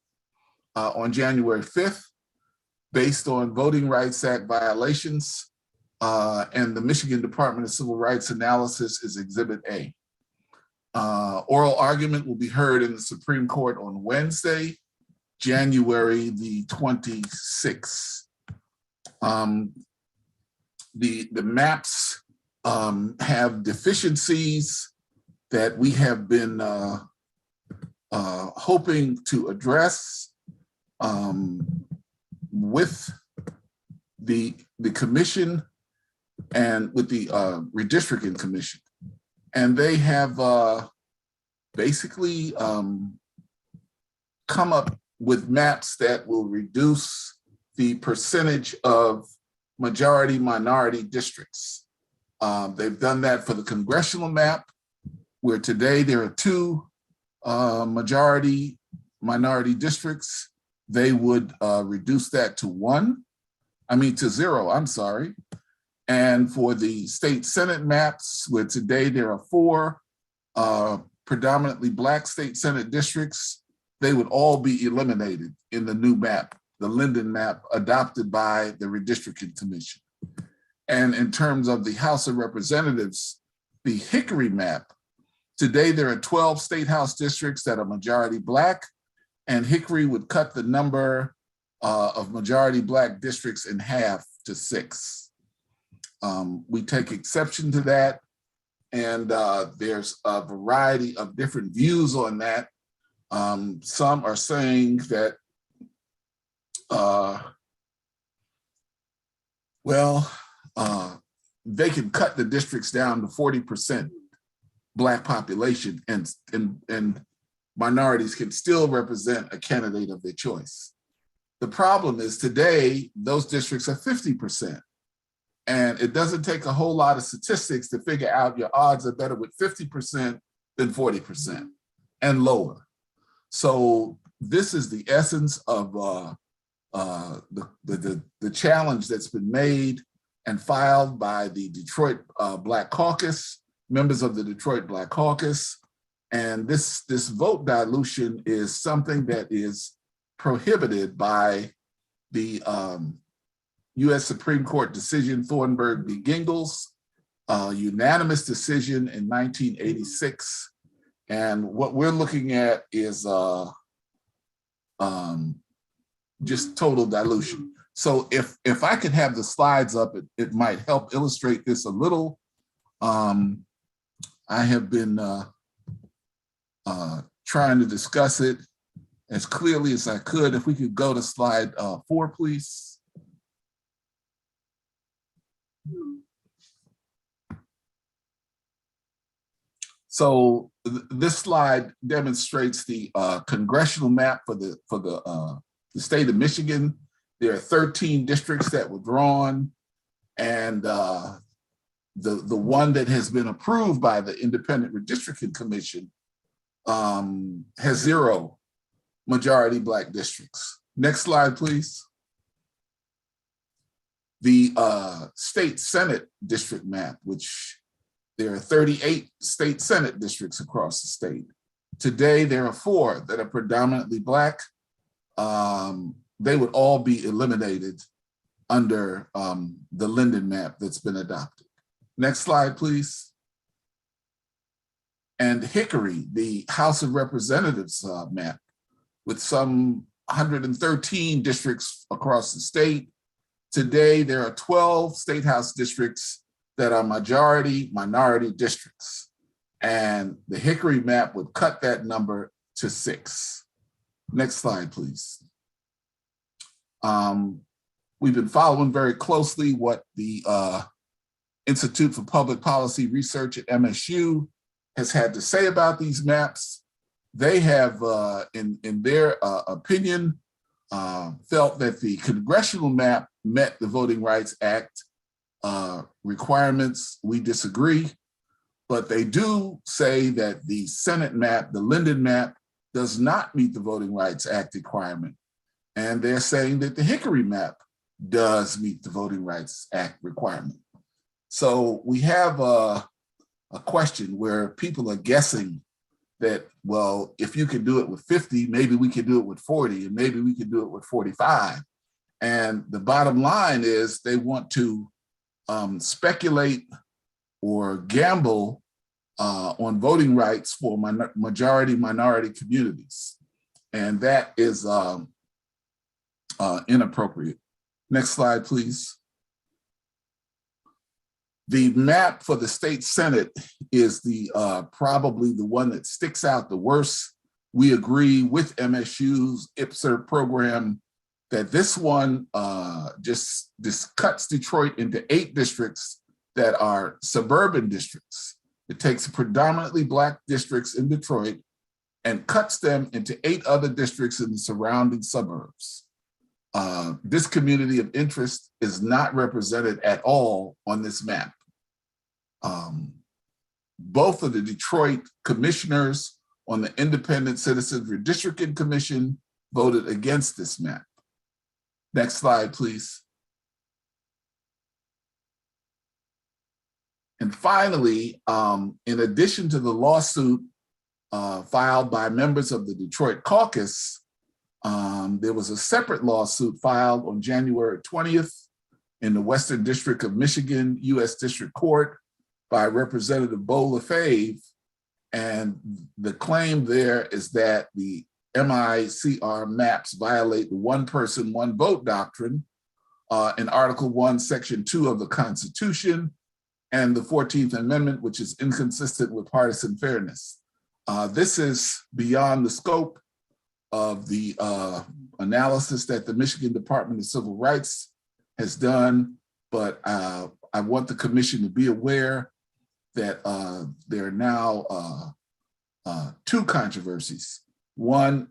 on January 5th, based on Voting Rights Act violations, and the Michigan Department of Civil Rights analysis is Exhibit A. Oral argument will be heard in the Supreme Court on Wednesday, January the 26th. The maps have deficiencies that we have been hoping to address with the commission and with the redistricting commission. And they have basically come up with maps that will reduce the percentage of majority minority districts. They've done that for the congressional map, where today there are 2 majority minority districts. They would reduce that to 0, I'm sorry. And for the state Senate maps, where today there are 4 predominantly Black state Senate districts, they would all be eliminated in the new map, the Linden map adopted by the Redistricting Commission. And in terms of the House of Representatives, the Hickory map, today there are 12 state House districts that are majority Black, and Hickory would cut the number of majority Black districts in half to 6. We take exception to that, and there's a variety of different views on that. Some are saying that, they can cut the districts down to 40% Black population, and minorities can still represent a candidate of their choice. The problem is today, those districts are 50%. And it doesn't take a whole lot of statistics to figure out your odds are better with 50% than 40% and lower. So this is the essence of the challenge that's been made and filed by the Detroit Black Caucus, members of the Detroit Black Caucus. And this vote dilution is something that is prohibited by the U.S. Supreme Court decision, Thornburg v. Gingles, unanimous decision in 1986. And what we're looking at is just total dilution. So if I could have the slides up, it might help illustrate this a little. I have been trying to discuss it as clearly as I could. If we could go to slide 4, please. So this slide demonstrates the congressional map for the state of Michigan. There are 13 districts that were drawn, and the one that has been approved by the Independent Redistricting Commission has 0 majority Black districts. Next slide, please. The state Senate district map, which there are 38 state Senate districts across the state. Today, there are 4 that are predominantly Black. They would all be eliminated under the Linden map that's been adopted. Next slide, please. And Hickory, the House of Representatives map, with some 113 districts across the state. Today, there are 12 state House districts that are majority minority districts. And the Hickory map would cut that number to 6. Next slide, please. We've been following very closely what the Institute for Public Policy Research at MSU has had to say about these maps. They have, in their opinion, felt that the congressional map met the Voting Rights Act requirements. We disagree, but they do say that the Senate map, the Linden map, does not meet the Voting Rights Act requirement. And they're saying that the Hickory map does meet the Voting Rights Act requirement. So we have a question where people are guessing that, well, if you can do it with 50, maybe we can do it with 40, and maybe we can do it with 45. And the bottom line is they want to speculate or gamble on voting rights for majority minority communities. And that is inappropriate. Next slide, please. The map for the state Senate is the probably the one that sticks out the worst. We agree with MSU's IPSR program that this one just cuts Detroit into 8 districts that are suburban districts. It takes predominantly Black districts in Detroit and cuts them into 8 other districts in the surrounding suburbs. This community of interest is not represented at all on this map. Both of the Detroit commissioners on the Independent Citizens Redistricting Commission voted against this map. Next slide, please. And finally, in addition to the lawsuit filed by members of the Detroit caucus, there was a separate lawsuit filed on January 20th in the Western District of Michigan, U.S. District Court by Representative Bo LaFave. And the claim there is that the MICR maps violate the one person, one vote doctrine in Article 1, Section 2 of the Constitution and the 14th Amendment, which is inconsistent with partisan fairness. This is beyond the scope of the analysis that the Michigan Department of Civil Rights has done, but I want the commission to be aware that there are now 2 controversies, one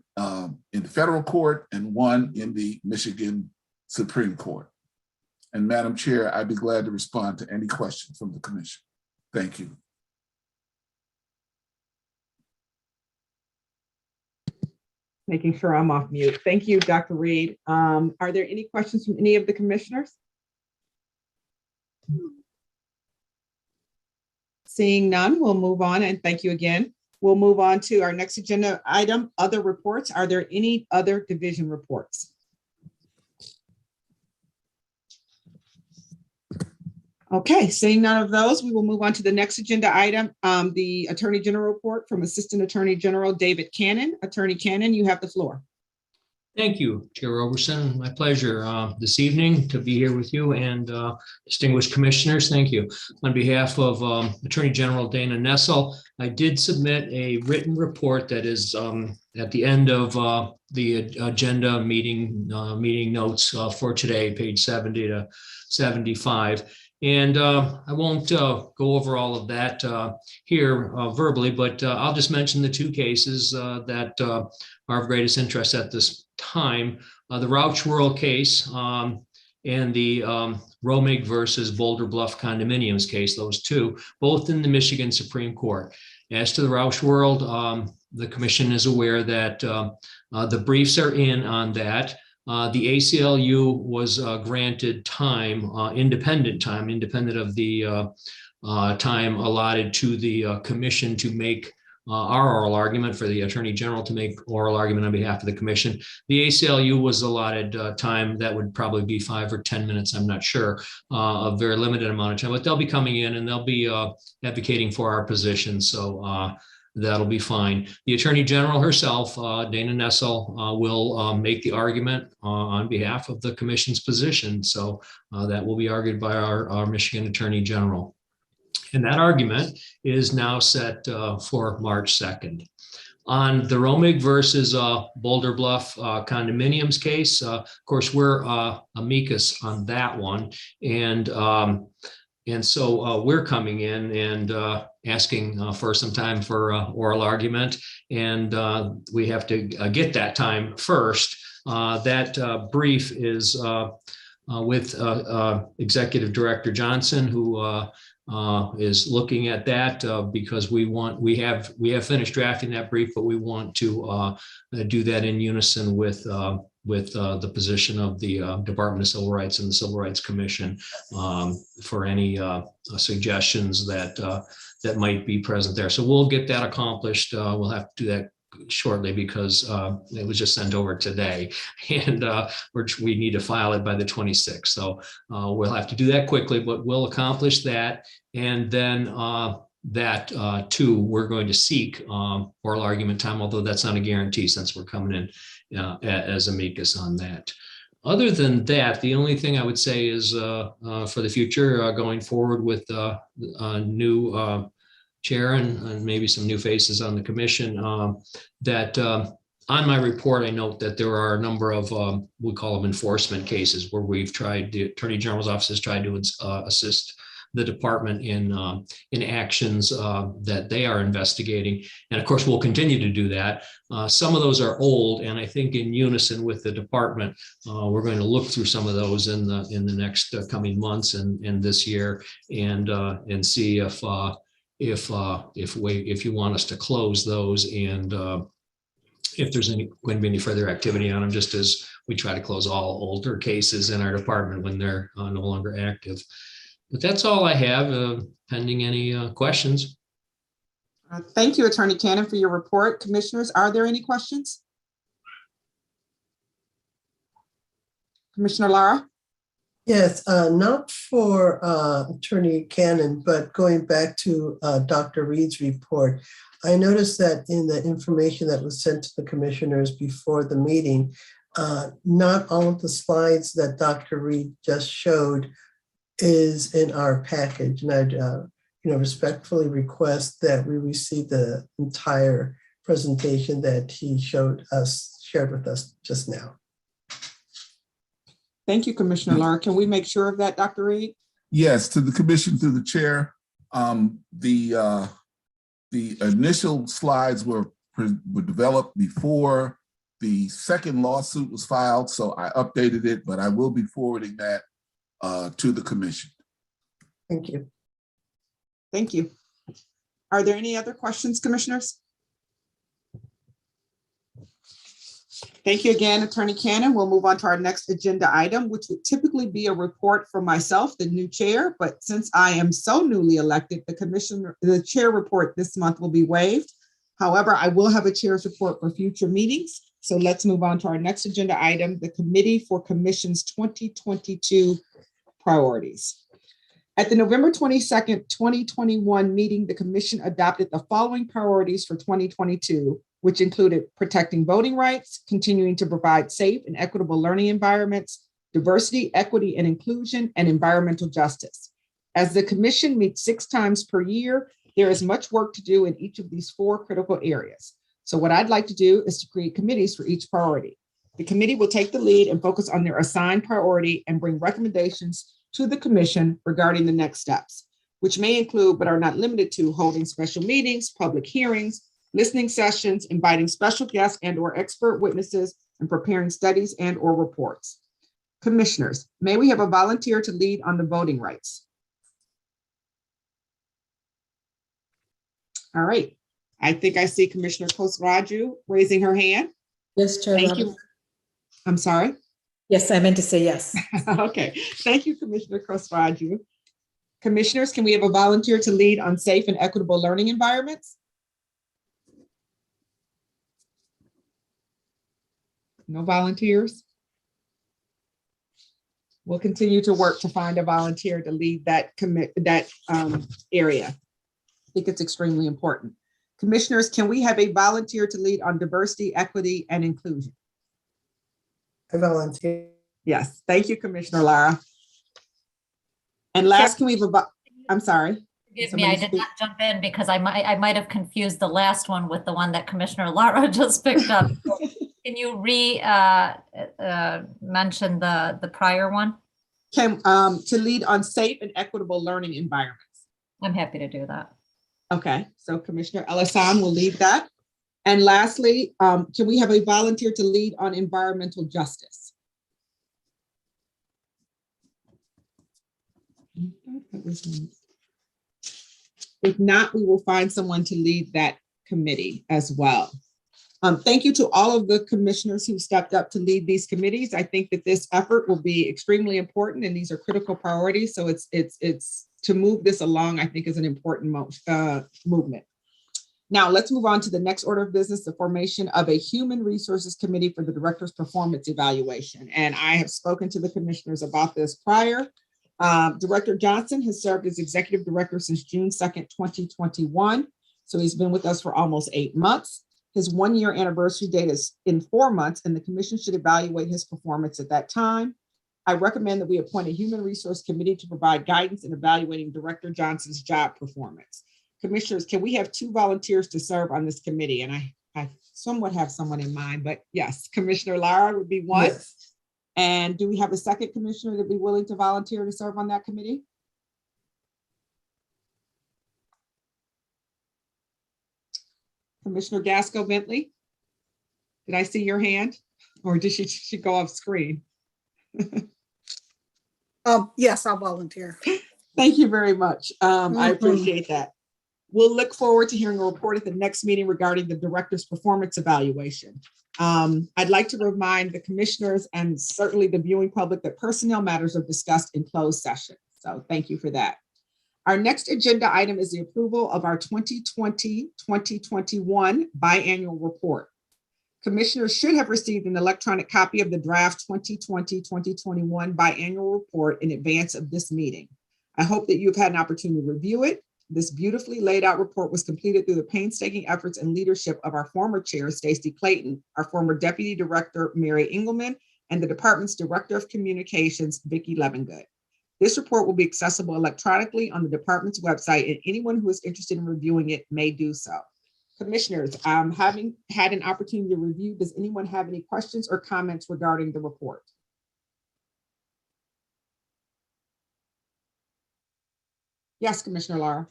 in federal court and one in the Michigan Supreme Court. And Madam Chair, I'd be glad to respond to any questions from the commission. Thank you. Making sure I'm off mute. Thank you, Dr. Reed. Are there any questions from any of the commissioners? Seeing none, we'll move on, and thank you again. We'll move on to our next agenda item, other reports. Are there any other division reports? Okay, seeing none of those, we will move on to the next agenda item, the Attorney General report from Assistant Attorney General David Cannon. Attorney Cannon, you have the floor. Thank you, Chair Roberson. My pleasure this evening to be here with you and distinguished commissioners. Thank you. On behalf of Attorney General Dana Nessel, I did submit a written report that is at the end of the agenda meeting notes for today, page 70 to 75. And I won't go over all of that here verbally, but I'll just mention the 2 cases that are of greatest interest at this time. The Rauch World case and the Romig versus Boulder Bluff condominiums case, those 2, both in the Michigan Supreme Court. As to the Rauch World, the commission is aware that the briefs are in on that. The ACLU was granted time, independent of the time allotted to the commission to make our oral argument, for the Attorney General to make oral argument on behalf of the commission. The ACLU was allotted time that would probably be 5 or 10 minutes, I'm not sure, a very limited amount of time, but they'll be coming in and they'll be advocating for our position. So that'll be fine. The Attorney General herself, Dana Nessel, will make the argument on behalf of the commission's position. So that will be argued by our Michigan Attorney General. And that argument is now set for March 2nd. On the Romig versus Boulder Bluff condominiums case, of course, we're amicus on that one. And so we're coming in and asking for some time for oral argument, and we have to get that time first. That brief is with Executive Director Johnson, who is looking at that because we have finished drafting that brief, but we want to do that in unison with the position of the Department of Civil Rights and the Civil Rights Commission for any suggestions that might be present there. So we'll get that accomplished. We'll have to do that shortly because it was just sent over today, and we need to file it by the 26th. So we'll have to do that quickly, but we'll accomplish that. And then that too, we're going to seek oral argument time, although that's not a guarantee since we're coming in as amicus on that. Other than that, the only thing I would say is for the future, going forward with a new chair and maybe some new faces on the commission, that on my report, I note that there are a number of, we call them enforcement cases, where the Attorney General's office has tried to assist the department in actions that they are investigating. And of course, we'll continue to do that. Some of those are old, and I think in unison with the department, we're going to look through some of those in the next coming months and this year, and see if you want us to close those, and if there's going to be any further activity on them, just as we try to close all older cases in our department when they're no longer active. But that's all I have, pending any questions. Thank you, Attorney Cannon, for your report. Commissioners, are there any questions? Commissioner Lara? Yes, not for Attorney Cannon, but going back to Dr. Reed's report, I noticed that in the information that was sent to the commissioners before the meeting, not all of the slides that Dr. Reed just showed is in our package. And I'd respectfully request that we receive the entire presentation that he shared with us just now. Thank you, Commissioner Lara. Can we make sure of that, Dr. Reed? Yes, to the commission through the chair. The initial slides were developed before the second lawsuit was filed, so I updated it, but I will be forwarding that to the commission. Thank you. Thank you. Are there any other questions, commissioners? Thank you again, Attorney Cannon. We'll move on to our next agenda item, which would typically be a report from myself, the new chair. But since I am so newly elected, the chair report this month will be waived. However, I will have a chair's report for future meetings. So let's move on to our next agenda item, the Committee for Commission's 2022 priorities. At the November 22nd, 2021 meeting, the commission adopted the following priorities for 2022, which included protecting voting rights, continuing to provide safe and equitable learning environments, diversity, equity, and inclusion, and environmental justice. As the commission meets 6 times per year, there is much work to do in each of these 4 critical areas. So what I'd like to do is to create committees for each priority. The committee will take the lead and focus on their assigned priority and bring recommendations to the commission regarding the next steps, which may include, but are not limited to, holding special meetings, public hearings, listening sessions, inviting special guests and/or expert witnesses, and preparing studies and/or reports. Commissioners, may we have a volunteer to lead on the voting rights? All right. I think I see Commissioner Kosraju raising her hand. Yes, Chair. Thank you. I'm sorry. Yes, I meant to say yes. Okay. Thank you, Commissioner Kosraju. Commissioners, can we have a volunteer to lead on safe and equitable learning environments? No volunteers? We'll continue to work to find a volunteer to lead that area. I think it's extremely important. Commissioners, can we have a volunteer to lead on diversity, equity, and inclusion? I volunteer. Yes, thank you, Commissioner Lara. And last, can we have I'm sorry. Forgive me, I did not jump in because I might have confused the last one with the one that Commissioner Lara just picked up. Can you mention the prior one? To lead on safe and equitable learning environments. I'm happy to do that. Okay, so Commissioner Elasan will lead that. And lastly, can we have a volunteer to lead on environmental justice? If not, we will find someone to lead that committee as well. Thank you to all of the commissioners who stepped up to lead these committees. I think that this effort will be extremely important, and these are critical priorities. So it's to move this along, I think, is an important movement. Now let's move on to the next order of business, the formation of a Human Resources Committee for the Director's Performance Evaluation. And I have spoken to the commissioners about this prior. Director Johnson has served as Executive Director since June 2nd, 2021. So he's been with us for almost 8 months. His 1-year anniversary date is in 4 months, and the commission should evaluate his performance at that time. I recommend that we appoint a Human Resource Committee to provide guidance in evaluating Director Johnson's job performance. Commissioners, can we have 2 volunteers to serve on this committee? And I somewhat have someone in mind, but yes, Commissioner Lara would be one. Yes. And do we have a second commissioner that would be willing to volunteer to serve on that committee? Commissioner Gasco Bentley, did I see your hand, or did she go off screen? Yes, I'll volunteer. Thank you very much. I appreciate that. We'll look forward to hearing a report at the next meeting regarding the director's performance evaluation. I'd like to remind the commissioners and certainly the viewing public that personnel matters are discussed in closed session. So thank you for that. Our next agenda item is the approval of our 2020-2021 biannual report. Commissioners should have received an electronic copy of the draft 2020-2021 biannual report in advance of this meeting. I hope that you've had an opportunity to review it. This beautifully laid out report was completed through the painstaking efforts and leadership of our former chair, Stacy Clayton, our former deputy director, Mary Engelman, and the department's director of communications, Vicki Levengood. This report will be accessible electronically on the department's website, and anyone who is interested in reviewing it may do so. Commissioners, having had an opportunity to review, does anyone have any questions or comments regarding the report? Yes, Commissioner Lara.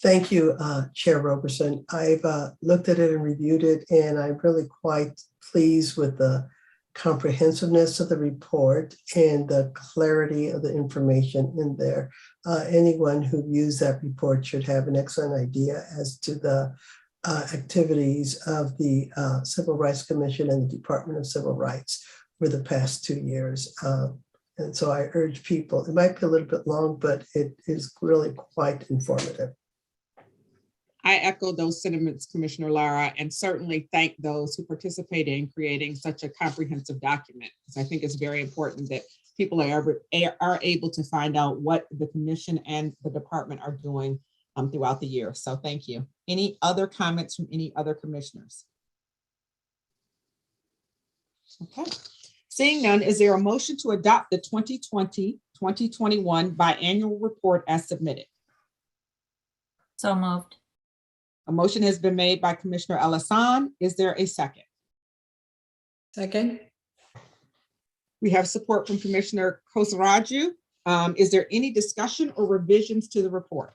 Thank you, Chair Roberson. I've looked at it and reviewed it, and I'm really quite pleased with the comprehensiveness of the report and the clarity of the information in there. Anyone who views that report should have an excellent idea as to the activities of the Civil Rights Commission and the Department of Civil Rights for the past 2 years. And so I urge people, it might be a little bit long, but it is really quite informative. I echo those sentiments, Commissioner Lara, and certainly thank those who participated in creating such a comprehensive document. Because I think it's very important that people are able to find out what the commission and the department are doing throughout the year. So thank you. Any other comments from any other commissioners? Okay. Seeing none, is there a motion to adopt the 2020-2021 biannual report as submitted? So moved. A motion has been made by Commissioner Elasan. Is there a second? Second. We have support from Commissioner Kosaraju. Is there any discussion or revisions to the report?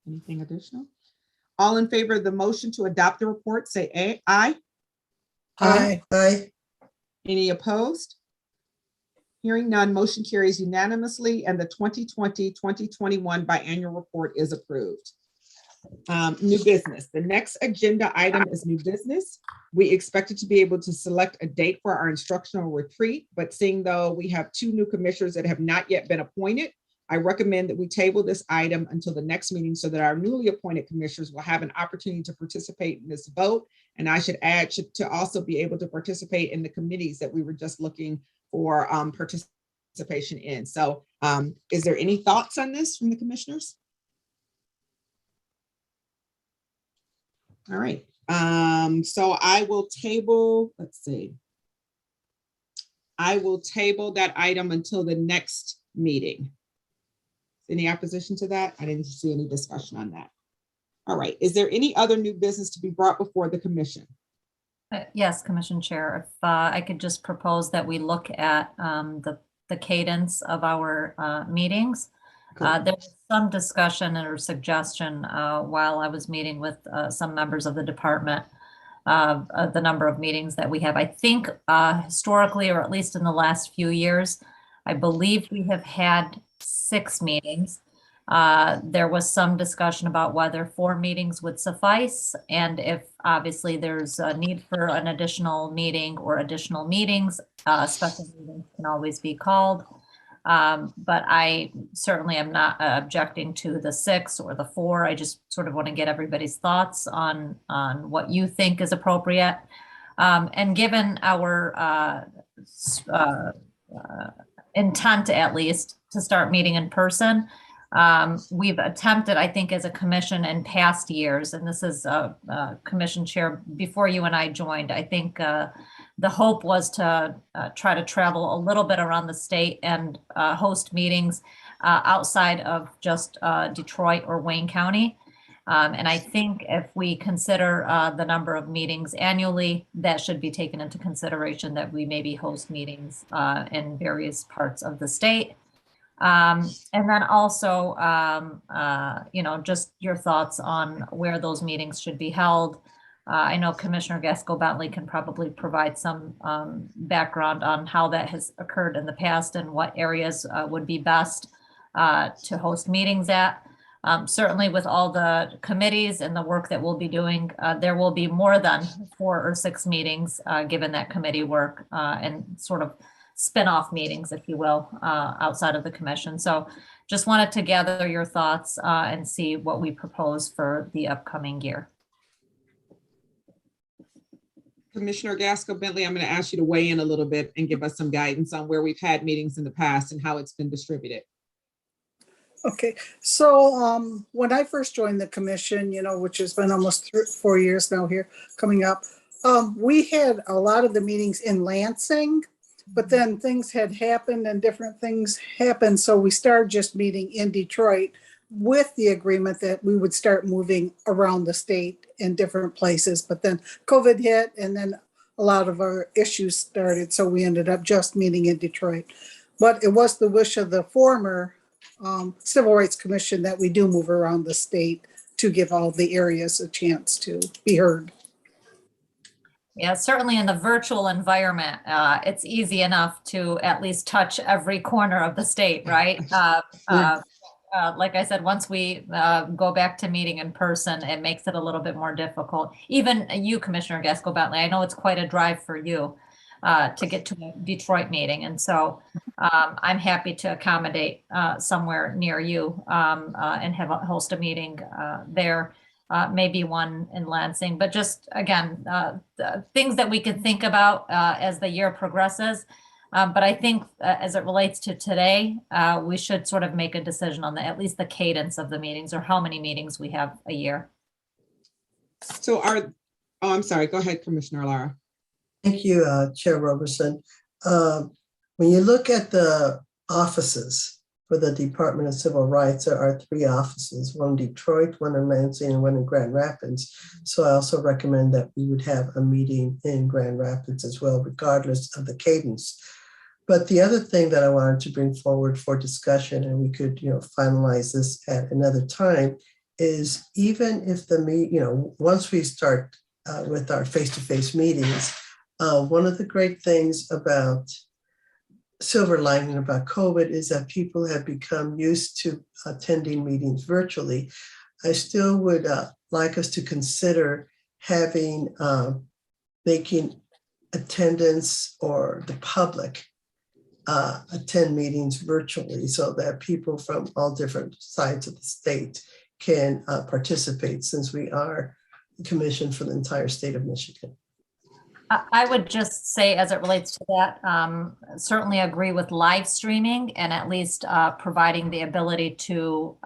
Anything additional? All in favor of the motion to adopt the report, say aye. Aye. Aye. Any opposed? Hearing none, motion carries unanimously, and the 2020-2021 biannual report is approved. New business. The next agenda item is new business. We expected to be able to select a date for our instructional retreat, but seeing though we have 2 new commissioners that have not yet been appointed, I recommend that we table this item until the next meeting so that our newly appointed commissioners will have an opportunity to participate in this vote. And I should add to also be able to participate in the committees that we were just looking for participation in. So is there any thoughts on this from the commissioners? All right, so I will table, let's see. I will table that item until the next meeting. Any opposition to that? I didn't see any discussion on that. All right, is there any other new business to be brought before the commission? Yes, Commission Chair, if I could just propose that we look at the cadence of our meetings. There was some discussion or suggestion while I was meeting with some members of the department of the number of meetings that we have. I think historically, or at least in the last few years, I believe we have had 6 meetings. There was some discussion about whether 4 meetings would suffice, and if obviously there's a need for an additional meeting or additional meetings, special meetings can always be called. But I certainly am not objecting to the 6 or the 4. I just sort of want to get everybody's thoughts on what you think is appropriate. And given our intent, at least, to start meeting in person, we've attempted, I think, as a commission in past years, and this is commission chair before you and I joined, I think the hope was to try to travel a little bit around the state and host meetings outside of just Detroit or Wayne County. And I think if we consider the number of meetings annually, that should be taken into consideration, that we maybe host meetings in various parts of the state. And then also, just your thoughts on where those meetings should be held. I know Commissioner Gaskell-Bentley can probably provide some background on how that has occurred in the past and what areas would be best to host meetings at. Certainly with all the committees and the work that we'll be doing, there will be more than 4 or 6 meetings given that committee work and sort of spin-off meetings, if you will, outside of the commission. So just wanted to gather your thoughts and see what we propose for the upcoming year. Commissioner Gaskell-Bentley, I'm going to ask you to weigh in a little bit and give us some guidance on where we've had meetings in the past and how it's been distributed. Okay, so when I first joined the commission, which has been almost 4 years now here coming up, we had a lot of the meetings in Lansing, but then things had happened and different things happened. So we started just meeting in Detroit with the agreement that we would start moving around the state in different places. But then COVID hit and then a lot of our issues started. So we ended up just meeting in Detroit. But it was the wish of the former Civil Rights Commission that we do move around the state to give all the areas a chance to be heard. Yeah, certainly in the virtual environment, it's easy enough to at least touch every corner of the state, right? Like I said, once we go back to meeting in person, it makes it a little bit more difficult. Even you, Commissioner Gaskell-Bentley, I know it's quite a drive for you to get to a Detroit meeting. And so I'm happy to accommodate somewhere near you and host a meeting there. Maybe one in Lansing, but just again, things that we could think about as the year progresses. But I think as it relates to today, we should sort of make a decision on at least the cadence of the meetings or how many meetings we have a year. So I'm sorry, go ahead, Commissioner Lara. Thank you, Chair Roberson. When you look at the offices for the Department of Civil Rights, there are 3 offices, one in Detroit, one in Lansing, and one in Grand Rapids. So I also recommend that we would have a meeting in Grand Rapids as well, regardless of the cadence. But the other thing that I wanted to bring forward for discussion, and we could, finalize this at another time, is even if once we start with our face-to-face meetings, one of the great things about silver lining about COVID is that people have become used to attending meetings virtually. I still would like us to consider making attendance or the public attend meetings virtually so that people from all different sides of the state can participate, since we are commissioned for the entire state of Michigan. I would just say, as it relates to that, certainly agree with live streaming and at least providing the ability to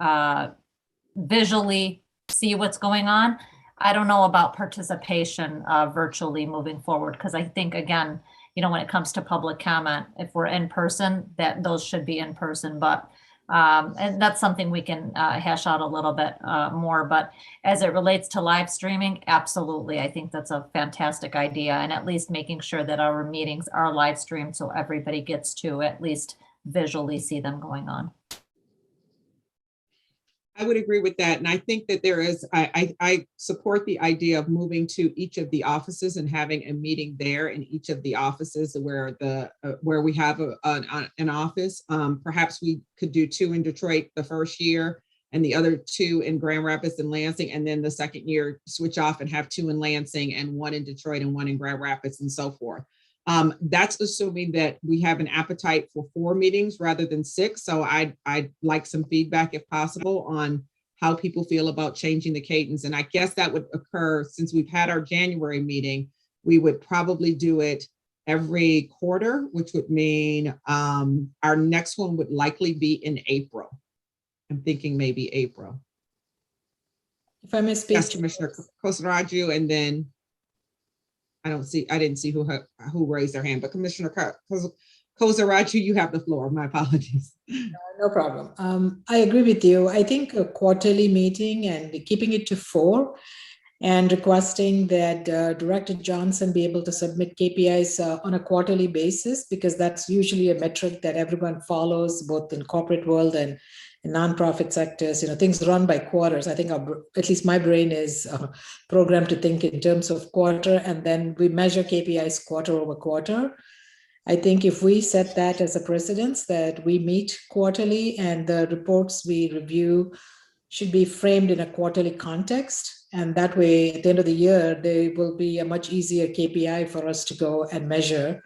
visually see what's going on. I don't know about participation virtually moving forward, because I think, again, when it comes to public comment, if we're in person, that those should be in person. But and that's something we can hash out a little bit more. But as it relates to live streaming, absolutely. I think that's a fantastic idea. And at least making sure that our meetings are live streamed so everybody gets to at least visually see them going on. I would agree with that. And I think that there is, I support the idea of moving to each of the offices and having a meeting there in each of the offices where where we have an office. Perhaps we could do 2 in Detroit the first year and the other 2 in Grand Rapids and Lansing. And then the second year switch off and have 2 in Lansing and 1 in Detroit and 1 in Grand Rapids and so forth. That's assuming that we have an appetite for 4 meetings rather than 6. So I'd like some feedback if possible on how people feel about changing the cadence. And I guess that would occur since we've had our January meeting, we would probably do it every quarter, which would mean our next one would likely be in April. I'm thinking maybe April. If I may speak. Yes, Commissioner Kosaraju, and then I didn't see who raised their hand, but Commissioner Kosaraju, you have the floor. My apologies. No problem. I agree with you. I think a quarterly meeting and keeping it to 4 and requesting that Director Johnson be able to submit KPIs on a quarterly basis, because that's usually a metric that everyone follows, both in corporate world and in nonprofit sectors. Things run by quarters. I think at least my brain is programmed to think in terms of quarter, and then we measure KPIs quarter over quarter. I think if we set that as a precedence, that we meet quarterly and the reports we review should be framed in a quarterly context. And that way, at the end of the year, there will be a much easier KPI for us to go and measure.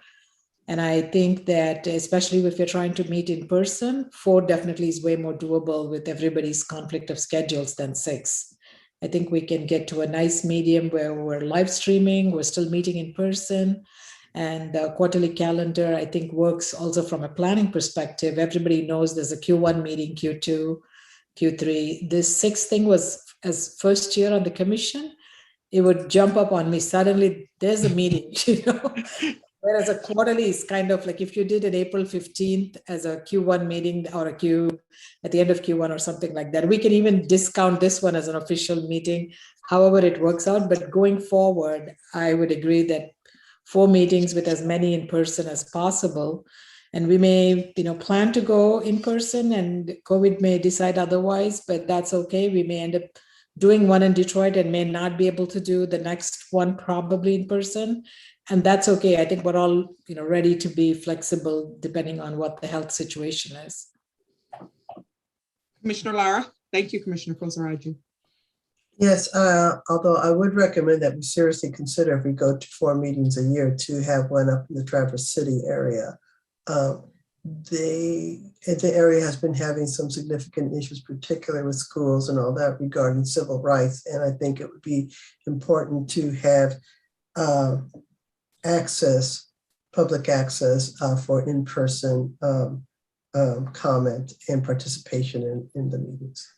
And I think that especially if you're trying to meet in person, 4 definitely is way more doable with everybody's conflict of schedules than 6. I think we can get to a nice medium where we're live streaming, we're still meeting in person. And the quarterly calendar, I think, works also from a planning perspective. Everybody knows there's a Q1 meeting, Q2, Q3. This 6th thing was, as first year on the commission, it would jump up on me. Suddenly there's a meeting, Whereas a quarterly is kind of like if you did an April 15th as a Q1 meeting or a Q at the end of Q1 or something like that. We can even discount this one as an official meeting, however it works out. But going forward, I would agree that 4 meetings with as many in person as possible. And we may, plan to go in person, and COVID may decide otherwise, but that's okay. We may end up doing one in Detroit and may not be able to do the next one probably in person. And that's okay. I think we're all, ready to be flexible depending on what the health situation is. Commissioner Lara. Thank you, Commissioner Kosaraju. Yes, although I would recommend that we seriously consider, if we go to 4 meetings a year, to have one up in the Traverse City area. The area has been having some significant issues, particularly with schools and all that regarding civil rights. And I think it would be important to have public access for in-person comment and participation in the meetings.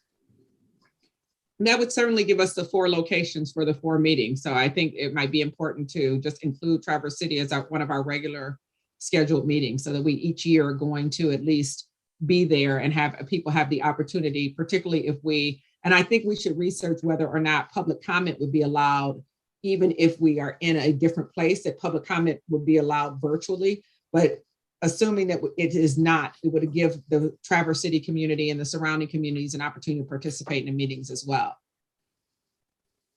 And that would certainly give us the 4 locations for the 4 meetings. So I think it might be important to just include Traverse City as one of our regular scheduled meetings, so that we each year are going to at least be there and have people have the opportunity, particularly if and I think we should research whether or not public comment would be allowed, even if we are in a different place, that public comment would be allowed virtually. But assuming that it is not, it would give the Traverse City community and the surrounding communities an opportunity to participate in meetings as well.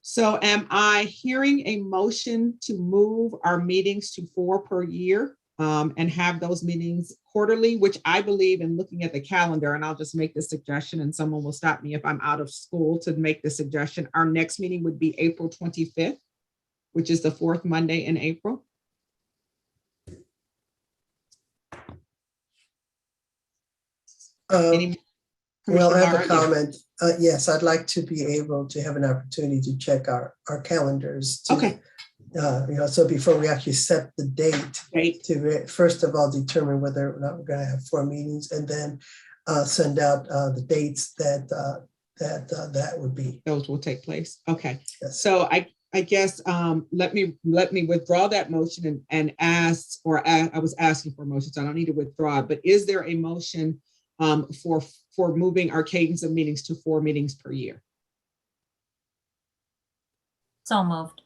So am I hearing a motion to move our meetings to 4 per year and have those meetings quarterly, which I believe, in looking at the calendar, and I'll just make this suggestion and someone will stop me if I'm out of school to make the suggestion, our next meeting would be April 25th, which is the 4th Monday in April. Well, I have a comment. Yes, I'd like to be able to have an opportunity to check our calendars. Okay. So before we actually set the date, to first of all determine whether or not we're going to have 4 meetings, and then send out the dates that would be. Those will take place. Okay. Yes. So I guess let me withdraw that motion and ask, or I was asking for a motion, so I don't need to withdraw it, but is there a motion for moving our cadence of meetings to 4 meetings per year? So moved.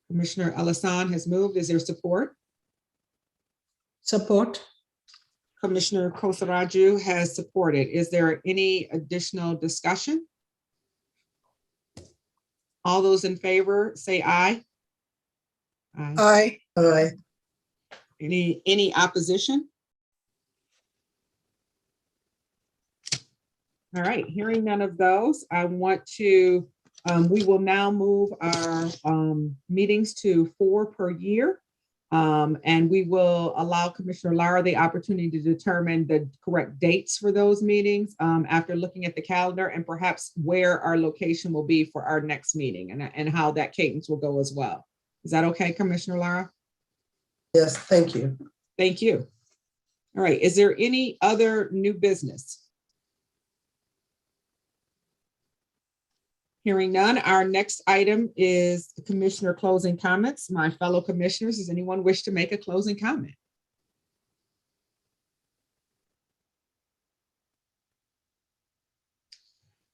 Commissioner Alassane has moved. Is there support? Support. Commissioner Kosaraju has supported. Is there any additional discussion? All those in favor, say aye. Aye. Aye. Any opposition? All right, hearing none of those, I want to, we will now move our meetings to 4 per year. And we will allow Commissioner Lara the opportunity to determine the correct dates for those meetings after looking at the calendar and perhaps where our location will be for our next meeting and how that cadence will go as well. Is that okay, Commissioner Lara? Yes, thank you. Thank you. All right, is there any other new business? Hearing none, our next item is the commissioner closing comments. My fellow commissioners, does anyone wish to make a closing comment?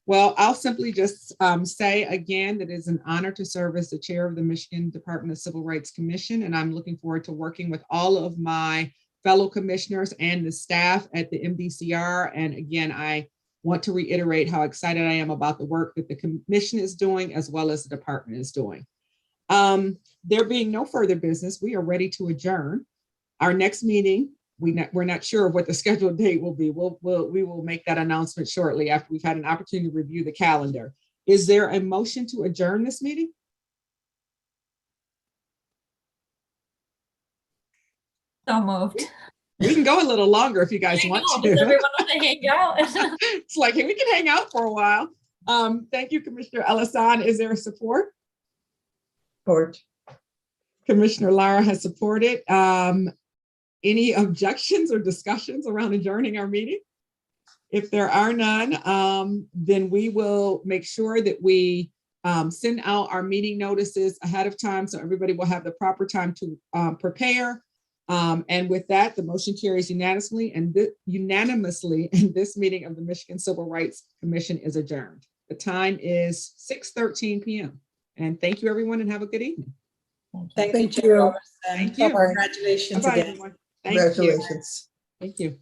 Well, I'll simply just say again that it is an honor to serve as the chair of the Michigan Department of Civil Rights Commission, and I'm looking forward to working with all of my fellow commissioners and the staff at the MDCR. And again, I want to reiterate how excited I am about the work that the commission is doing as well as the department is doing. There being no further business, we are ready to adjourn. Our next meeting, we're not sure of what the scheduled date will be. We will make that announcement shortly after we've had an opportunity to review the calendar. Is there a motion to adjourn this meeting? So moved. We can go a little longer if you guys want to. Does everyone want to hang out? It's like, hey, we can hang out for a while. Thank you, Commissioner Ellison. Is there support? Support. Commissioner Lara has supported. Any objections or discussions around adjourning our meeting? If there are none, then we will make sure that we send out our meeting notices ahead of time so everybody will have the proper time to prepare. And with that, the motion carries unanimously, and this meeting of the Michigan Civil Rights Commission is adjourned. The time is 6:13 p.m. And thank you, everyone, and have a good evening. Thank you, Thank Chair you. Robertson. Thank you. Bye-bye. Congratulations Bye-bye, again. everyone. Thank you. Congratulations. Thank you.